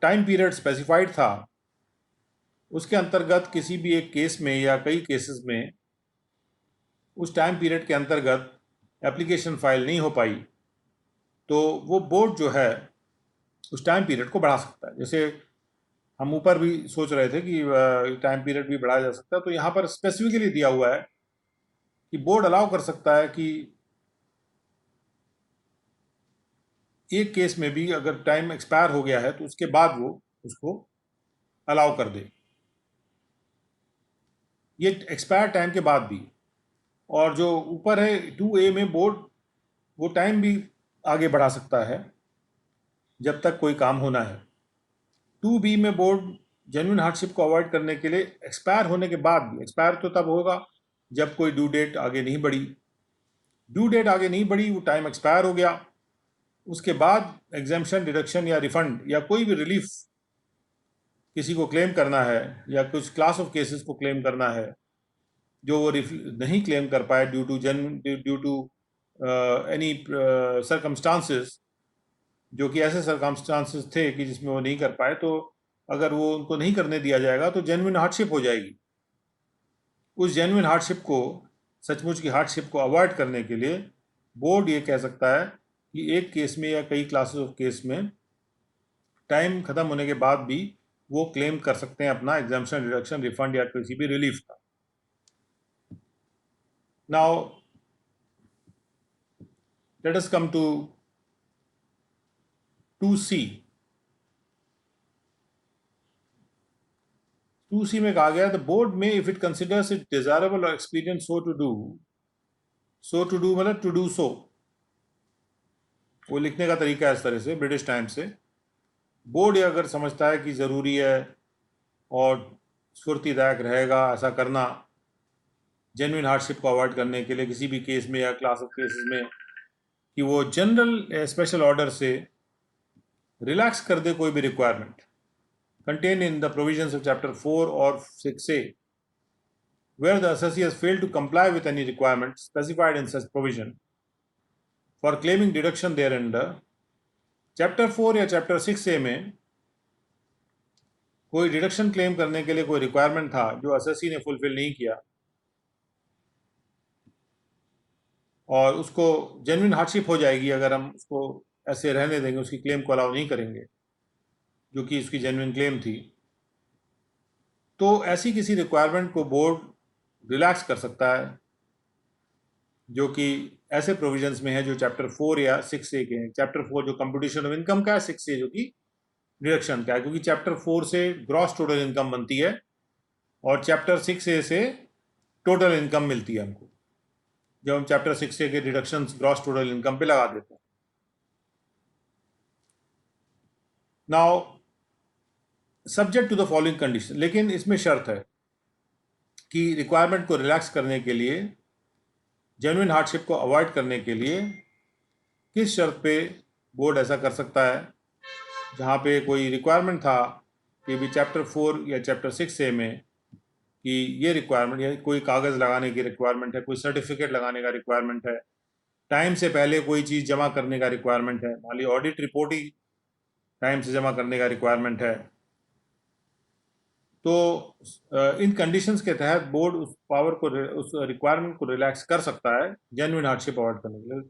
टाइम पीरियड स्पेसिफाइड था उसके अंतर्गत किसी भी एक केस में या कई केसेस में उस टाइम पीरियड के अंतर्गत एप्लीकेशन फाइल नहीं हो पाई, तो वो बोर्ड जो है उस टाइम पीरियड को बढ़ा सकता है। जैसे हम ऊपर भी सोच रहे थे कि टाइम पीरियड भी बढ़ाया जा सकता है, तो यहाँ पर स्पेसिफिकली दिया हुआ है कि बोर्ड अलाउ कर सकता है कि एक केस में भी अगर टाइम एक्सपायर हो गया है तो उसके बाद वो उसको अलाउ कर दे, ये एक्सपायर टाइम के बाद भी। और जो ऊपर है 2A में बोर्ड वो टाइम भी आगे बढ़ा सकता है जब तक कोई काम होना है। 2B में बोर्ड जेन्युइन हार्डशिप को अवॉइड करने के लिए एक्सपायर होने के बाद भी, एक्सपायर तो तब होगा जब कोई ड्यू डेट आगे नहीं बढ़ी, ड्यू डेट आगे नहीं बढ़ी, वो टाइम एक्सपायर हो गया, उसके बाद एग्जेम्पशन, डिडक्शन या रिफंड या कोई भी रिलीफ किसी को क्लेम करना है या कुछ क्लास ऑफ केसेस को क्लेम करना है जो वो नहीं क्लेम कर पाए ड्यू टू एनी सर्कमस्टांसेस, जो कि ऐसे सर्कमस्टांसेस थे कि जिसमें वो नहीं कर पाए, तो अगर वो उनको नहीं करने दिया जाएगा तो जेन्युइन हार्डशिप हो जाएगी। उस जेन्युइन हार्डशिप को, सचमुच की हार्डशिप को अवॉइड करने के लिए बोर्ड ये कह सकता है कि एक केस में या कई क्लासेस ऑफ केस में टाइम खत्म होने के बाद भी वो क्लेम कर सकते हैं अपना एग्जाम्पशन, डिडक्शन, रिफंड या किसी भी रिलीफ का। Now let us come to 2C। 2C में कहा गया the board may if it considers it desirable or experience so to do मतलब टू डू सो, वो लिखने का तरीका है इस तरह से ब्रिटिश टाइम से। बोर्ड ये अगर समझता है कि ज़रूरी है और स्फूर्तिदायक रहेगा ऐसा करना जेन्युइन हार्डशिप को अवॉइड करने के लिए किसी भी केस में या क्लास ऑफ केसेस में, कि वो जनरल स्पेशल ऑर्डर से रिलैक्स कर दे कोई भी requirement contained in the provisions of Chapter 4 or 6A, where the assessee has failed to comply with any requirement specified in such provision for claiming deduction thereunder. Chapter 4 या Chapter 6A में कोई deduction claim करने के लिए कोई requirement था जो assessee ने फुलफिल नहीं किया और उसको जेन्युइन हार्डशिप हो जाएगी अगर हम उसको ऐसे रहने देंगे, उसकी क्लेम को अलाउ नहीं करेंगे जो कि उसकी जेन्युइन क्लेम थी, तो ऐसी किसी रिक्वायरमेंट को बोर्ड रिलैक्स कर सकता है जो कि ऐसे प्रोविजंस में है जो चैप्टर 4 या 6A के हैं। चैप्टर 4 जो कंप्यूटेशन ऑफ इनकम का है, 6A जो कि डिडक्शन का है, क्योंकि चैप्टर 4 से ग्रॉस टोटल इनकम बनती है और चैप्टर 6A से टोटल इनकम मिलती है हमको, जब हम चैप्टर 6A के डिडक्शन ग्रॉस टोटल इनकम पे लगा देते हैं। Now subject to the following condition, लेकिन इसमें शर्त है कि रिक्वायरमेंट को रिलैक्स करने के लिए, जेन्युइन हार्डशिप को अवॉइड करने के लिए किस शर्त पे बोर्ड ऐसा कर सकता है। जहाँ पे कोई रिक्वायरमेंट था कि भी चैप्टर 4 या चैप्टर 6A में कि ये रिक्वायरमेंट, या कोई कागज़ लगाने की रिक्वायरमेंट है, कोई सर्टिफिकेट लगाने का रिक्वायरमेंट है, टाइम से पहले कोई चीज़ जमा करने का रिक्वायरमेंट है, मान ली ऑडिट रिपोर्ट ही टाइम से जमा करने का रिक्वायरमेंट है, तो इन कंडीशंस के तहत बोर्ड उस पावर को, उस रिक्वायरमेंट को रिलैक्स कर सकता है जेन्युइन हार्डशिप अवॉइड करने के लिए।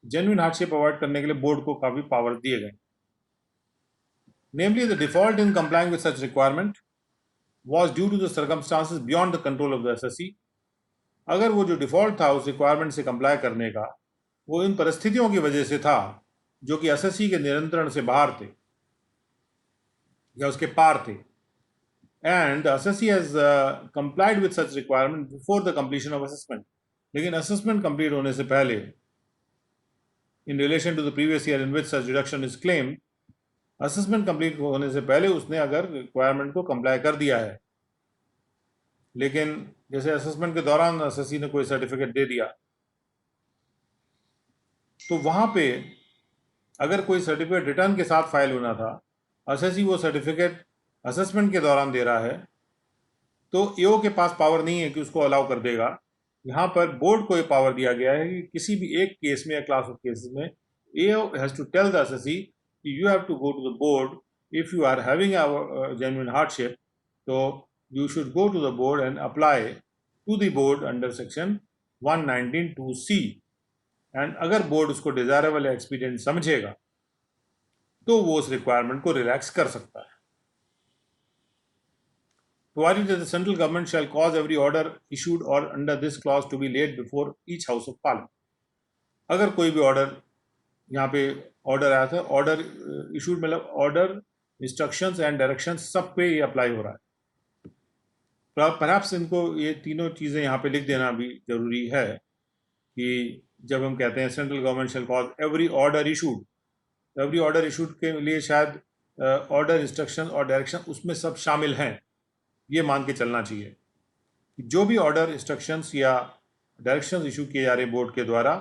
जेन्युइन हार्डशिप अवॉइड करने के लिए बोर्ड को काफ़ी पावर दिए गए। Namely the default in complying with such requirement was due to the circumstances beyond the control of the assessee. अगर वो जो डिफॉल्ट था उस रिक्वायरमेंट से कंप्लाई करने का, वो इन परिस्थितियों की वजह से था जो कि एसएससी के नियंत्रण से बाहर थे या उसके पार थे, and the assessee has complied with such requirement before the completion of assessment. लेकिन assessment complete होने से पहले, in relation to the previous year in which such deduction is claimed, assessment complete होने से पहले उसने अगर requirement को comply कर दिया है, लेकिन जैसे assessment के दौरान assessee ने कोई सर्टिफिकेट दे दिया तो वहाँ पे अगर कोई सर्टिफिकेट रिटर्न के साथ फाइल होना था, असेसी वो सर्टिफिकेट असेसमेंट के दौरान दे रहा है, तो एओ के पास पावर नहीं है कि उसको अलाउ कर देगा। यहाँ पर बोर्ड को ये पावर दिया गया है कि किसी भी एक केस में या क्लास ऑफ केसेस में AO has to tell the assessee you have to go to the board if you are having a genuine hardship, तो you should go to the board and apply to the board under section 119(2)(c). And अगर board उसको desirable या expedient समझेगा तो वो उस requirement को relax कर सकता है। Provided that the central government shall cause every order issued or under this clause to be laid before each house of parliament. अगर कोई भी ऑर्डर, यहाँ पे ऑर्डर आया था, ऑर्डर इशूड मतलब ऑर्डर, इंस्ट्रक्शंस एंड डायरेक्शंस सब पे ये अप्लाई हो रहा है। परहैप्स इनको ये तीनों चीज़ें यहाँ पे लिख देना भी जरूरी है कि जब हम कहते हैं सेंट्रल गवर्नमेंट शैल cause every order issued, every order issued के लिए शायद ऑर्डर, इंस्ट्रक्शन और डायरेक्शन उसमें सब शामिल हैं, ये मान के चलना चाहिए कि जो भी ऑर्डर, इंस्ट्रक्शंस या डायरेक्शंस इशू किए जा रहे बोर्ड के द्वारा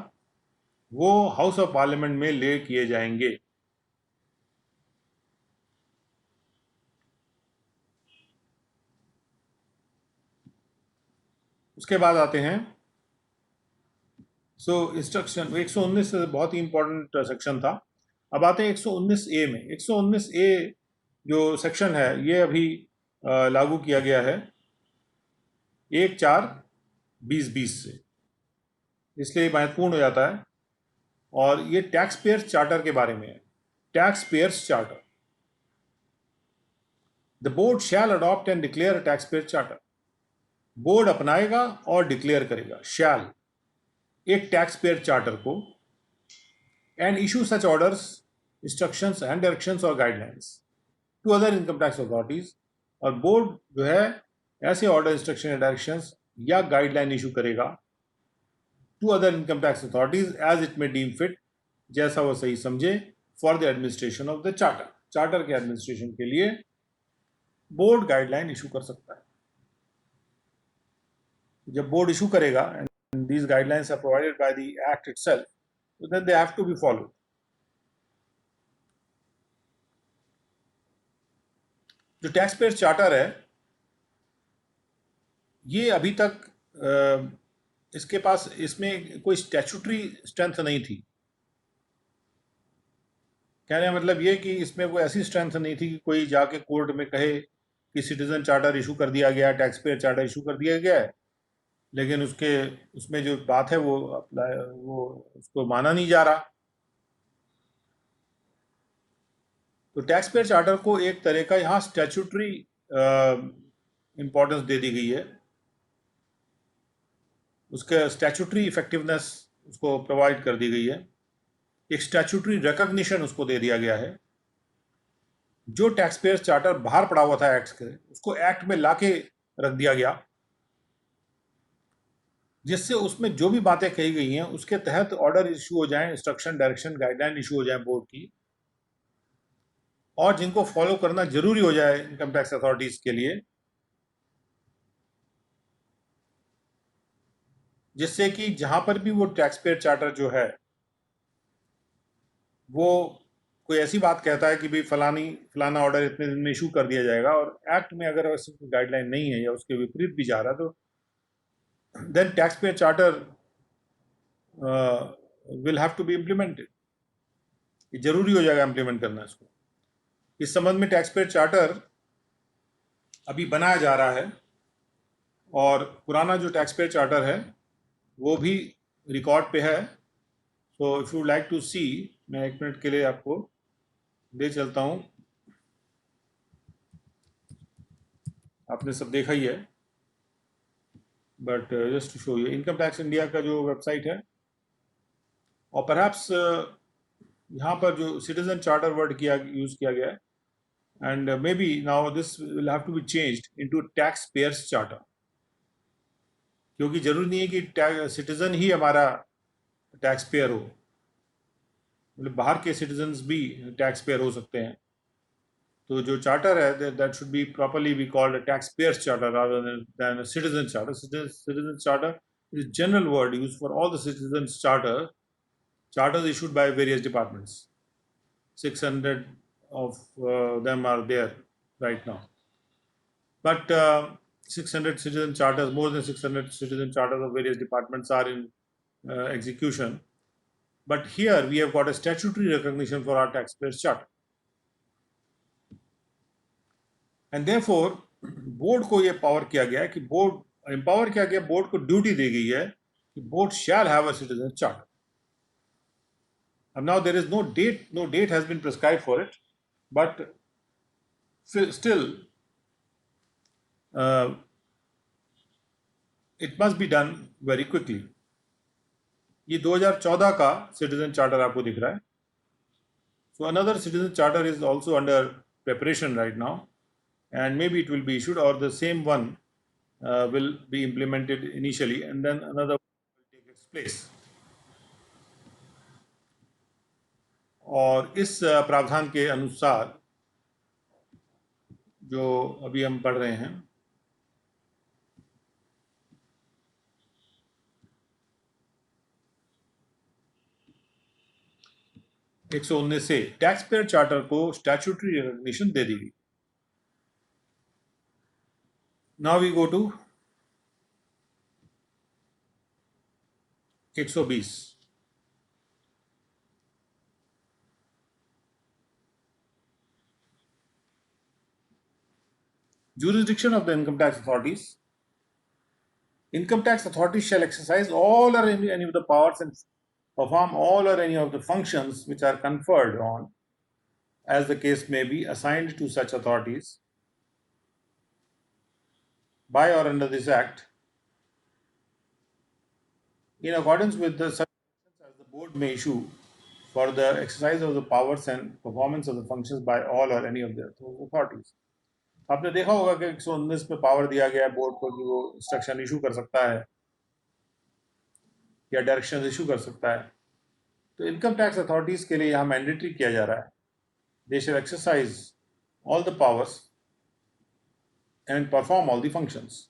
वो हाउस ऑफ पार्लियामेंट में ले किए जाएंगे। उसके बाद आते हैं इंस्ट्रक्शन 119 बहुत ही इंपॉर्टेंट सेक्शन था। अब आते हैं 119A में। 119A जो सेक्शन है ये अभी लागू किया गया है 1/4/2020 से, इसलिए महत्वपूर्ण हो जाता है। और ये टैक्स पेयर्स चार्टर के बारे में है। Tax payers charter, the board shall adopt and declare a tax payer charter. Board अपनाएगा और डिक्लेयर करेगा, शैल, एक टैक्स पेयर चार्टर को, and issue such orders, instructions and directions और guidelines to other income tax authorities. और board जो है ऐसे ऑर्डर, इंस्ट्रक्शन या डायरेक्शंस या गाइडलाइन इशू करेगा to other income tax authorities as it may deem fit, जैसा वो सही समझे, for the administration of the charter. Charter के एडमिनिस्ट्रेशन के लिए बोर्ड गाइडलाइन इशू कर सकता है। जब बोर्ड इशू करेगा and these guidelines are provided by the act itself, तो then they have to be followed. जो टैक्स पेयर चार्टर है ये अभी तक इसके पास, इसमें कोई स्टैट्यूटरी स्ट्रेंथ नहीं थी। कहने का मतलब ये कि इसमें कोई ऐसी स्ट्रेंथ नहीं थी कि कोई जाके कोर्ट में कहे कि सिटीजन चार्टर इशू कर दिया गया, टैक्स पेयर चार्टर इशू कर दिया गया है, लेकिन उसमें जो बात है वो उसको माना नहीं जा रहा। तो टैक्स पेयर चार्टर को एक तरह का यहाँ स्टैट्यूटरी इंपॉर्टेंस दे दी गई है, उसके स्टैट्यूटरी इफेक्टिवनेस उसको प्रोवाइड कर दी गई है, एक स्टैट्यूटरी रिकॉग्निशन उसको दे दिया गया है। जो टैक्स पेयर चार्टर बाहर पड़ा हुआ था एक्ट के, उसको एक्ट में लाके रख दिया गया, जिससे उसमें जो भी बातें कही गई हैं उसके तहत ऑर्डर इशू हो जाएं, इंस्ट्रक्शन, डायरेक्शन, गाइडलाइन इशू हो जाए बोर्ड की, और जिनको फॉलो करना जरूरी हो जाए इनकम टैक्स अथॉरिटीज के लिए, जिससे कि जहां पर भी वो टैक्स पेयर चार्टर जो है वो कोई ऐसी बात कहता है कि भाई फलाना ऑर्डर इतने दिन में इशू कर दिया जाएगा, और एक्ट में अगर ऐसी गाइडलाइन नहीं है या उसके विपरीत भी जा रहा है, तो then tax payer charter will have to be implemented. ये जरूरी हो जाएगा इम्प्लीमेंट करना इसको। इस संबंध में टैक्स पेयर चार्टर अभी बनाया जा रहा है, और पुराना जो टैक्स पेयर चार्टर है वो भी रिकॉर्ड पे है। So if you like to see, मैं 1 मिनट के लिए आपको ले चलता हूँ। आपने सब देखा ही है, but just to show you income tax India का जो वेबसाइट है, और परहैप्स यहाँ पर जो सिटीजन चार्टर वर्ड यूज किया गया है, and maybe now this will have to be changed into tax payers charter, क्योंकि जरूरी नहीं है कि सिटीजन ही हमारा टैक्स पेयर हो, मतलब बाहर के सिटीजन्स भी टैक्स पेयर हो सकते हैं। तो जो चार्टर है that should be properly be called a tax payers charter rather than a citizen charter. Citizen charter is a general word used for all the citizens charter charters issued by various departments. 600 of them are there right now. But 600 citizen charters, more than 600 citizen charters of various departments are in execution. But here we have got a statutory recognition for our taxpayers charter. And therefore board को ये power किया गया है कि board empower किया गया, board को duty दी गई है कि board shall have a citizen charter. Now there is no date has been prescribed for it, but still it must be done very quickly. ये 2014 का सिटीजन चार्टर आपको दिख रहा है. So another citizen charter is also under preparation right now, and maybe it will be issued, or the same one will be implemented initially and then another will take its place. और इस प्रावधान के अनुसार जो अभी हम पढ़ रहे हैं, एक 119 से टैक्स पेयर चार्टर को स्टैट्यूटरी रिकॉग्निशन दे दी गई. Now we go to 120. Jurisdiction of the income tax authorities. Income tax authorities shall exercise all or any of the powers and perform all or any of the functions which are conferred on, as the case may be, assigned to such authorities by or under this act, in accordance with the such as the board may issue for the exercise of the powers and performance of the functions by all or any of the authorities. आपने देखा होगा कि 119 में power दिया गया है board को कि वो इंस्ट्रक्शन इशू कर सकता है या डायरेक्शन इशू कर सकता है. तो इनकम टैक्स अथॉरिटीज के लिए यहाँ मैंडेटरी किया जा रहा है. They shall exercise all the powers and perform all the functions.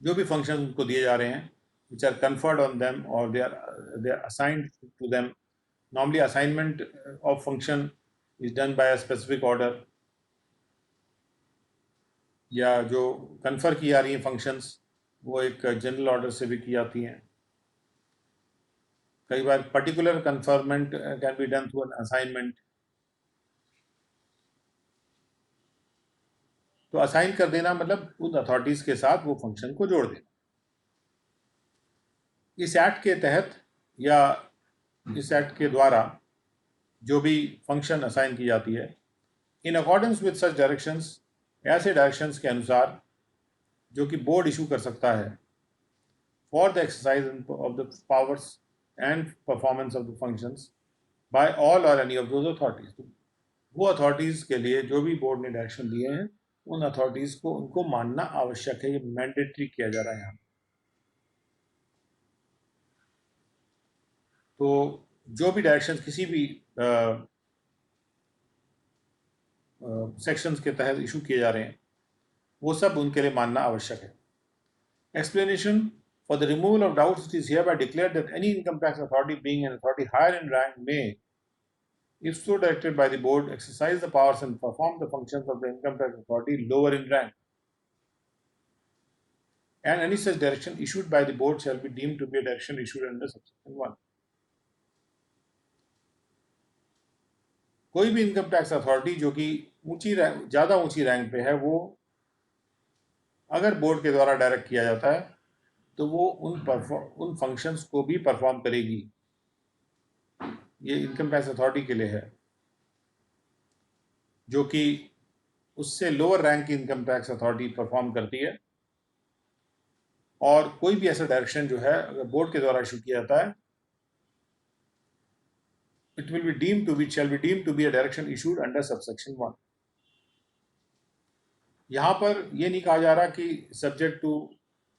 जो भी फंक्शन उनको दिए जा रहे हैं which are conferred on them or they are assigned to them. Normally assignment of function is done by a specific order, या जो confer की जा रही हैं फंक्शंस वो एक जनरल ऑर्डर से भी की जाती हैं. कई बार particular conferment can be done through an assignment. तो असाइन कर देना मतलब उन अथॉरिटीज के साथ वो फंक्शन को जोड़ देना. इस एक्ट के तहत या इस एक्ट के द्वारा जो भी फंक्शन असाइन की जाती है, in accordance with such directions, ऐसे डायरेक्शंस के अनुसार जो कि बोर्ड इशू कर सकता है, for the exercise of the powers and performance of the functions by all or any of those authorities. वो अथॉरिटीज के लिए जो भी बोर्ड ने डायरेक्शन दिए हैं उन अथॉरिटीज को उनको मानना आवश्यक है. ये मैंडेटरी किया जा रहा है यहाँ. तो जो भी डायरेक्शन किसी भी सेक्शंस के तहत इशू किए जा रहे हैं वो सब उनके लिए मानना आवश्यक है. Explanation for the removal of doubts, it is hereby declared that any income tax authority being an authority higher in rank may, if so directed by the board, exercise the powers and perform the functions of the income tax authority lower in rank, and any such direction issued by the board shall be deemed to be a direction issued under subsection 1. कोई भी income tax authority जो कि ज़्यादा ऊंची rank पे है, वो अगर बोर्ड के द्वारा डायरेक्ट किया जाता है तो वो उन फंक्शंस को भी परफॉर्म करेगी. ये इनकम टैक्स अथॉरिटी के लिए है जो कि उससे लोअर रैंक की इनकम टैक्स अथॉरिटी परफॉर्म करती है. और कोई भी ऐसा डायरेक्शन जो है अगर बोर्ड के द्वारा इशू किया जाता है, it will be deemed to be, shall be deemed to be a direction issued under subsection 1. यहाँ पर ये नहीं कहा जा रहा कि subject to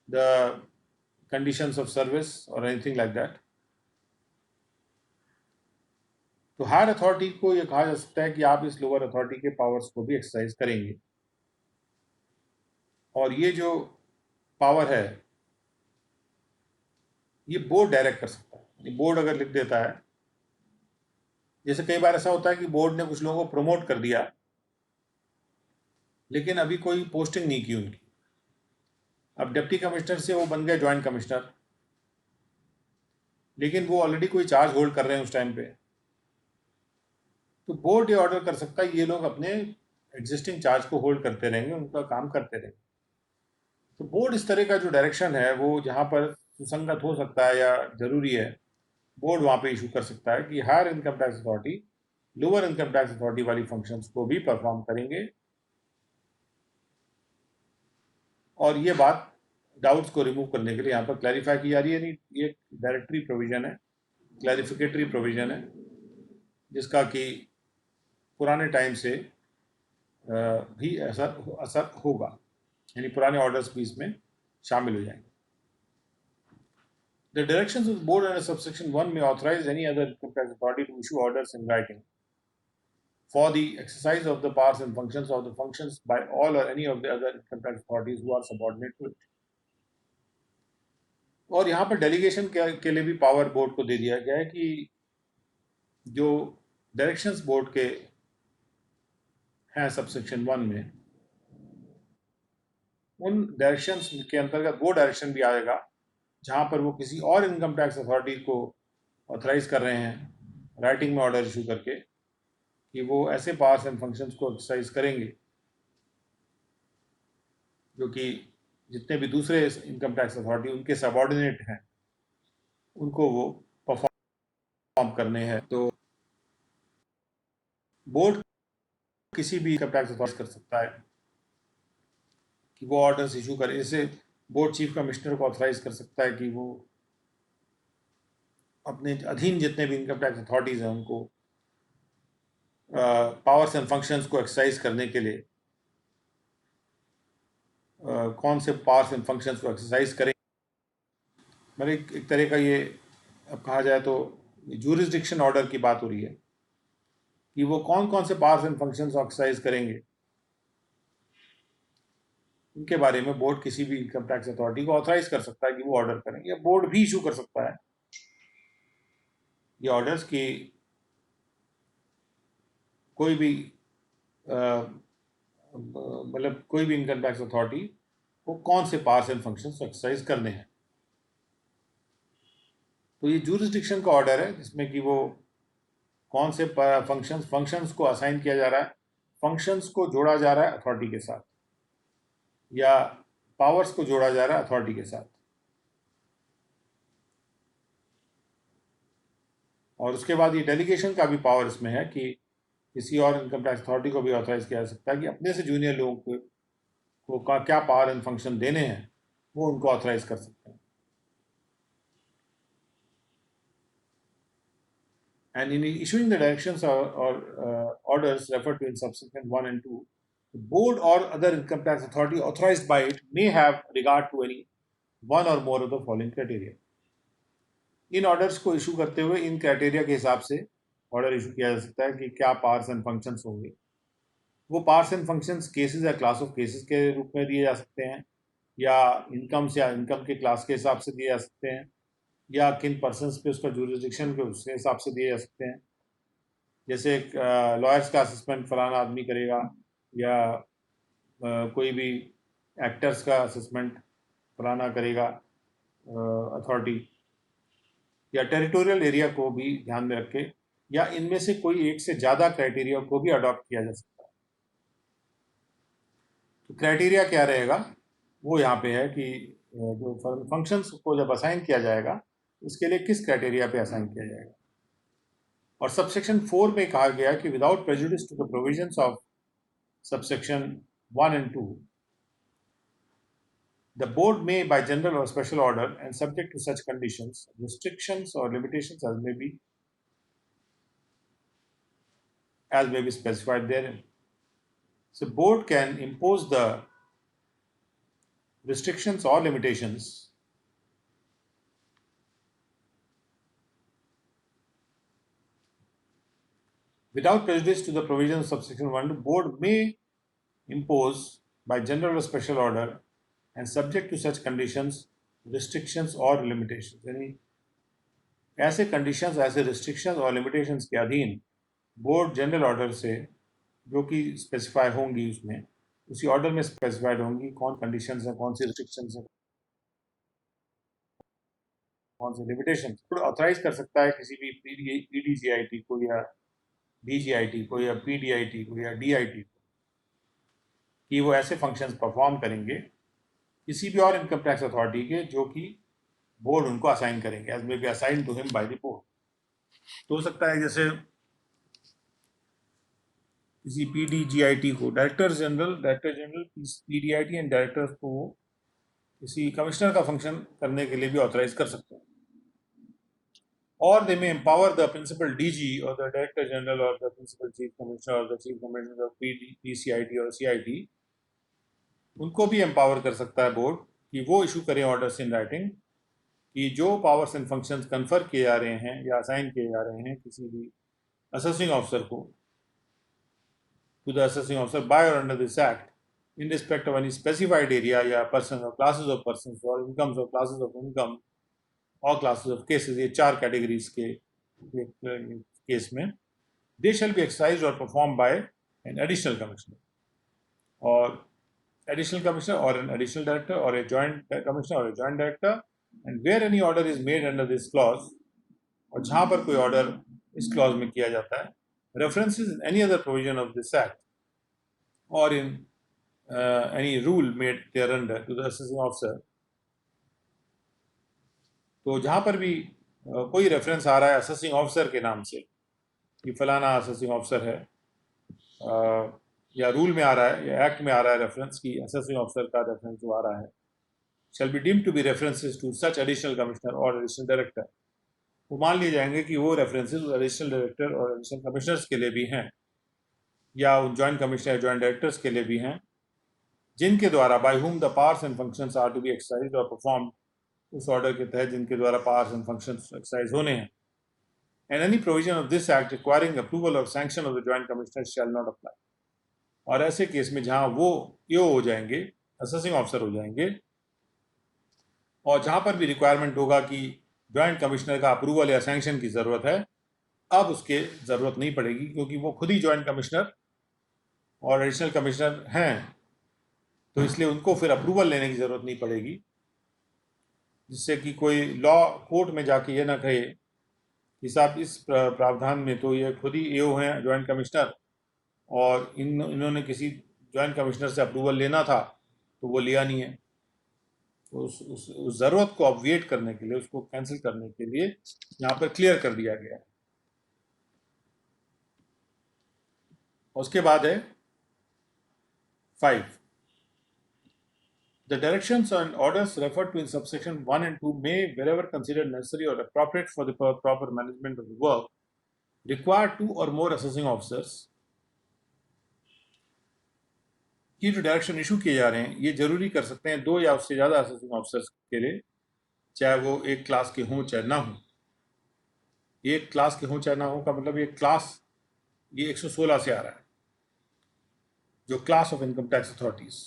the conditions of service or anything like that. तो हायर अथॉरिटी को ये कहा जा सकता है कि आप इस लोअर अथॉरिटी के पावर्स को भी एक्सरसाइज करेंगे. और ये जो पावर है ये बोर्ड डायरेक्ट कर सकता है. बोर्ड अगर लिख देता है, जैसे कई बार ऐसा होता है कि बोर्ड ने कुछ लोगों को प्रमोट कर दिया लेकिन अभी कोई पोस्टिंग नहीं की उनकी, अब डिप्टी कमिश्नर से वो बन गए ज्वाइंट कमिश्नर, लेकिन वो ऑलरेडी कोई चार्ज होल्ड कर रहे हैं उस टाइम पे, तो बोर्ड ये ऑर्डर कर सकता है ये लोग अपने एग्जिस्टिंग चार्ज को होल्ड करते रहेंगे, उनका काम करते रहेंगे। तो बोर्ड इस तरह का जो डायरेक्शन है वो जहाँ पर सुसंगत हो सकता है या जरूरी है, बोर्ड वहाँ पे इशू कर सकता है कि higher income tax authority lower income tax authority वाली फंक्शंस को भी परफॉर्म करेंगे। और ये बात डाउट्स को रिमूव करने के लिए यहाँ पर क्लैरिफाई की जा रही है। नहीं, ये डायरेक्टरी प्रोविजन है, क्लैरिफिकेटरी प्रोविजन है, जिसका कि पुराने टाइम से भी असर होगा, यानी पुराने ऑर्डर्स भी इसमें शामिल हो जाएंगे। The directions of the board under subsection 1 may authorize any other income tax authority to issue orders in writing for the exercise of the powers and functions of the functions by all or any of the other income tax authorities who are subordinate to it. और यहाँ पर delegation के लिए भी power board को दे दिया गया है कि जो डायरेक्शंस बोर्ड के हैं सबसेक्शन 1 में, उन डायरेक्शंस के अंतर्गत वो डायरेक्शन भी आएगा जहाँ पर वो किसी और इनकम टैक्स अथॉरिटी को ऑथराइज कर रहे हैं राइटिंग में ऑर्डर इशू करके कि वो ऐसे पावर्स एंड फंक्शंस को एक्सरसाइज करेंगे जो कि जितने भी दूसरे इनकम टैक्स अथॉरिटी उनके सबऑर्डिनेट हैं उनको वो परफॉर्म करने हैं। तो बोर्ड किसी भी इनकम टैक्स अथॉरिटी कर सकता है कि वो ऑर्डर्स इशू करे, जैसे बोर्ड चीफ कमिश्नर को ऑथराइज कर सकता है कि वो अपने अधीन जितने भी इनकम टैक्स अथॉरिटीज़ हैं उनको पावर्स एंड फंक्शंस को एक्सरसाइज करने के लिए कौन से पावर्स एंड फंक्शंस को एक्सरसाइज करें। मतलब एक तरह का ये अब कहा जाए तो जूरिसडिक्शन ऑर्डर की बात हो रही है कि वो कौन कौन से पावर्स एंड फंक्शंस को एक्सरसाइज करेंगे, उनके बारे में बोर्ड किसी भी इनकम टैक्स अथॉरिटी को ऑथराइज कर सकता है कि वो ऑर्डर करें, या बोर्ड भी इशू कर सकता है ये ऑर्डर्स कि कोई भी मतलब कोई भी इनकम टैक्स अथॉरिटी को कौन से पावर्स एंड फंक्शंस एक्सरसाइज करने हैं। तो ये जूरिसडिक्शन का ऑर्डर है जिसमें कि वो कौन से फंक्शंस को असाइन किया जा रहा है, फंक्शंस को जोड़ा जा रहा है अथॉरिटी के साथ या पावर्स को जोड़ा जा रहा है अथॉरिटी के साथ। और उसके बाद ये डेलीगेशन का भी पावर इसमें है कि किसी और इनकम टैक्स अथॉरिटी को भी ऑथराइज किया जा सकता है कि अपने से जूनियर लोगों को क्या पावर एंड फंक्शन देने हैं वो उनको ऑथराइज कर सकते हैं। And in issuing the directions or orders referred to in subsection 1 and 2, the board or other income tax authority authorized by it may have regard to any one or more of the following criteria. In orders को issue करते हुए इन criteria के हिसाब से order issue किया जा सकता है कि क्या पावर्स एंड फंक्शंस होंगे। वो पावर्स एंड फंक्शंस केसेस या क्लास ऑफ केसेस के रूप में दिए जा सकते हैं, या इनकम्स या इनकम के क्लास के हिसाब से दिए जा सकते हैं, या किन पर्सनस पे उसका जुरिसडिक्शन के उसके हिसाब से दिए जा सकते हैं। जैसे लॉयर्स का असेसमेंट फलाना आदमी करेगा, या कोई भी एक्टर्स का असेसमेंट फलाना करेगा अथॉरिटी, या टेरिटोरियल एरिया को भी ध्यान में रख के, या इनमें से कोई एक से ज़्यादा क्राइटेरिया को भी अडॉप्ट किया जा सकता है। तो क्राइटेरिया क्या रहेगा वो यहाँ पे है कि जो फंक्शंस को जब असाइन किया जाएगा उसके लिए किस क्राइटेरिया पे असाइन किया जाएगा। और सबसेक्शन 4 में कहा गया कि without prejudice to the provisions of subsection 1 and 2, the board may by general or special order and subject to such conditions, restrictions or limitations as may be specified therein. So board can impose the restrictions or limitations without prejudice to the provisions of subsection 1. The board may impose by general or special order and subject to such conditions, restrictions or limitations. यानी ऐसे conditions, ऐसे restrictions और limitations के अधीन board general order से जो कि specify होंगी, उसमें उसी ऑर्डर में स्पेसिफाइड होंगी कौन कंडीशंस हैं, कौन सी रिस्ट्रिक्शंस हैं, कौन से लिमिटेशन ऑथराइज कर सकता है किसी भी पीडीजीआईटी को या डीजीआईटी को या पीडीआईटी को या डीआईटी को कि वो ऐसे फंक्शंस परफॉर्म करेंगे किसी भी और इनकम टैक्स अथॉरिटी के जो कि बोर्ड उनको असाइन करेंगे, as may be assigned to him by the board. तो हो सकता है जैसे किसी पीडीजीआईटी को director general PDIT and directors को किसी कमिश्नर का फंक्शन करने के लिए भी ऑथराइज कर सकते हैं, or they may empower the principal DG or the Director General or the Principal Chief Commissioner or the Chief Commissioner of PCIT or CIT, उनको भी एम्पावर कर सकता है बोर्ड कि वो इशू करें ऑर्डर्स इन राइटिंग कि जो पावर्स एंड फंक्शंस कन्फर किए जा रहे हैं या असाइन किए जा रहे हैं किसी भी असेसिंग ऑफिसर को, to the assessing officer by or under this act in respect of any specified area या persons or classes of persons or incomes or classes of income और classes of cases, ये 4 categories के case में they shall be exercised or performed by an additional commissioner or additional commissioner or an additional director or a joint commissioner or a joint director, and where any order is made under this clause, और जहाँ पर कोई order इस clause में किया जाता है, references in any other provision of this act or in any rule made thereunder to the assessing officer, तो जहाँ पर भी कोई रेफरेंस आ रहा है असेसिंग ऑफिसर के नाम से कि फलाना असेसिंग ऑफिसर है, या रूल में आ रहा है या एक्ट में आ रहा है रेफरेंस की असेसिंग ऑफिसर का रेफरेंस जो आ रहा है, shall be deemed to be references to such additional commissioner और एडिशनल डायरेक्टर, वो मान लिए जाएंगे कि वो रेफरेंसेस एडिशनल डायरेक्टर और एडिशनल कमिश्नर्स के लिए भी हैं या उन जॉइंट कमिश्नर जॉइंट डायरेक्टर्स के लिए भी हैं जिनके द्वारा by whom the powers and functions are to be exercised और परफॉर्म, उस ऑर्डर के तहत जिनके द्वारा पावर्स एंड फंक्शंस एक्सरसाइज होने हैं, and any provision of this act requiring approval or sanction of the joint commissioners shall not apply। और ऐसे केस में जहां वो ईओ हो जाएंगे, असेसिंग ऑफिसर हो जाएंगे, और जहां पर भी रिक्वायरमेंट होगा कि जॉइंट कमिश्नर का अप्रूवल या सैंक्शन की ज़रूरत है, अब उसके ज़रूरत नहीं पड़ेगी क्योंकि वो खुद ही जॉइंट कमिश्नर और एडिशनल कमिश्नर हैं, तो इसलिए उनको फिर अप्रूवल लेने की ज़रूरत नहीं पड़ेगी, जिससे कि कोई लॉ कोर्ट में जाके ये ना कहे कि साहब इस प्रावधान में तो ये खुद ही ईओ हैं जॉइंट कमिश्नर और इन्होंने किसी जॉइंट कमिश्नर से अप्रूवल लेना था तो वो लिया नहीं है। तो उस ज़रूरत को ऑब्विएट करने के लिए, उसको कैंसिल करने के लिए यहाँ पर क्लियर कर दिया गया है। उसके बाद है 5, the directions and orders referred to in subsection 1 and 2 may, wherever considered necessary or appropriate for the proper management of the work, require 2 or more assessing officers। ये जो डायरेक्शन इशू किए जा रहे हैं ये जरूरी कर सकते हैं 2 या उससे ज़्यादा असेसिंग ऑफिसर्स के लिए, चाहे वो एक क्लास के हों चाहे ना हो। एक क्लास के हों चाहे ना हो का मतलब ये क्लास, ये 116 से आ रहा है, जो class of income tax authorities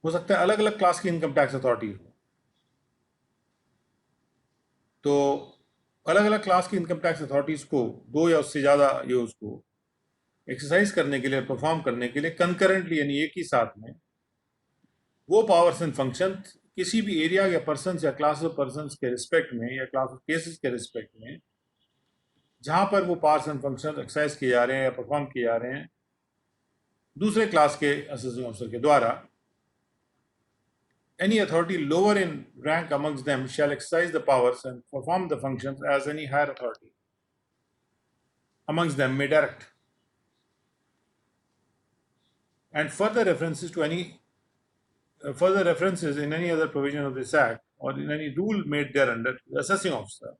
हो सकता है अलग अलग क्लास की इनकम टैक्स अथॉरिटी हो, तो अलग अलग क्लास की इनकम टैक्स अथॉरिटीज को 2 या उससे ज़्यादा ये उसको एक्सरसाइज करने के लिए, परफॉर्म करने के लिए कंकरेंटली यानी एक ही साथ में वो पावर्स एंड फंक्शन किसी भी एरिया या पर्सन या क्लास ऑफ पर्सन के रिस्पेक्ट में या क्लास ऑफ केसेस के रिस्पेक्ट में जहां पर वो पावर्स एंड फंक्शन एक्सरसाइज किए जा रहे हैं या परफॉर्म किए जा रहे हैं दूसरे क्लास के असेसिंग ऑफिसर के द्वारा, any authority lower in rank amongst them shall exercise the powers and perform the functions as any higher authority amongst them may direct। And further references to any further references in any other provision of this act or in any rule made thereunder, the assessing officer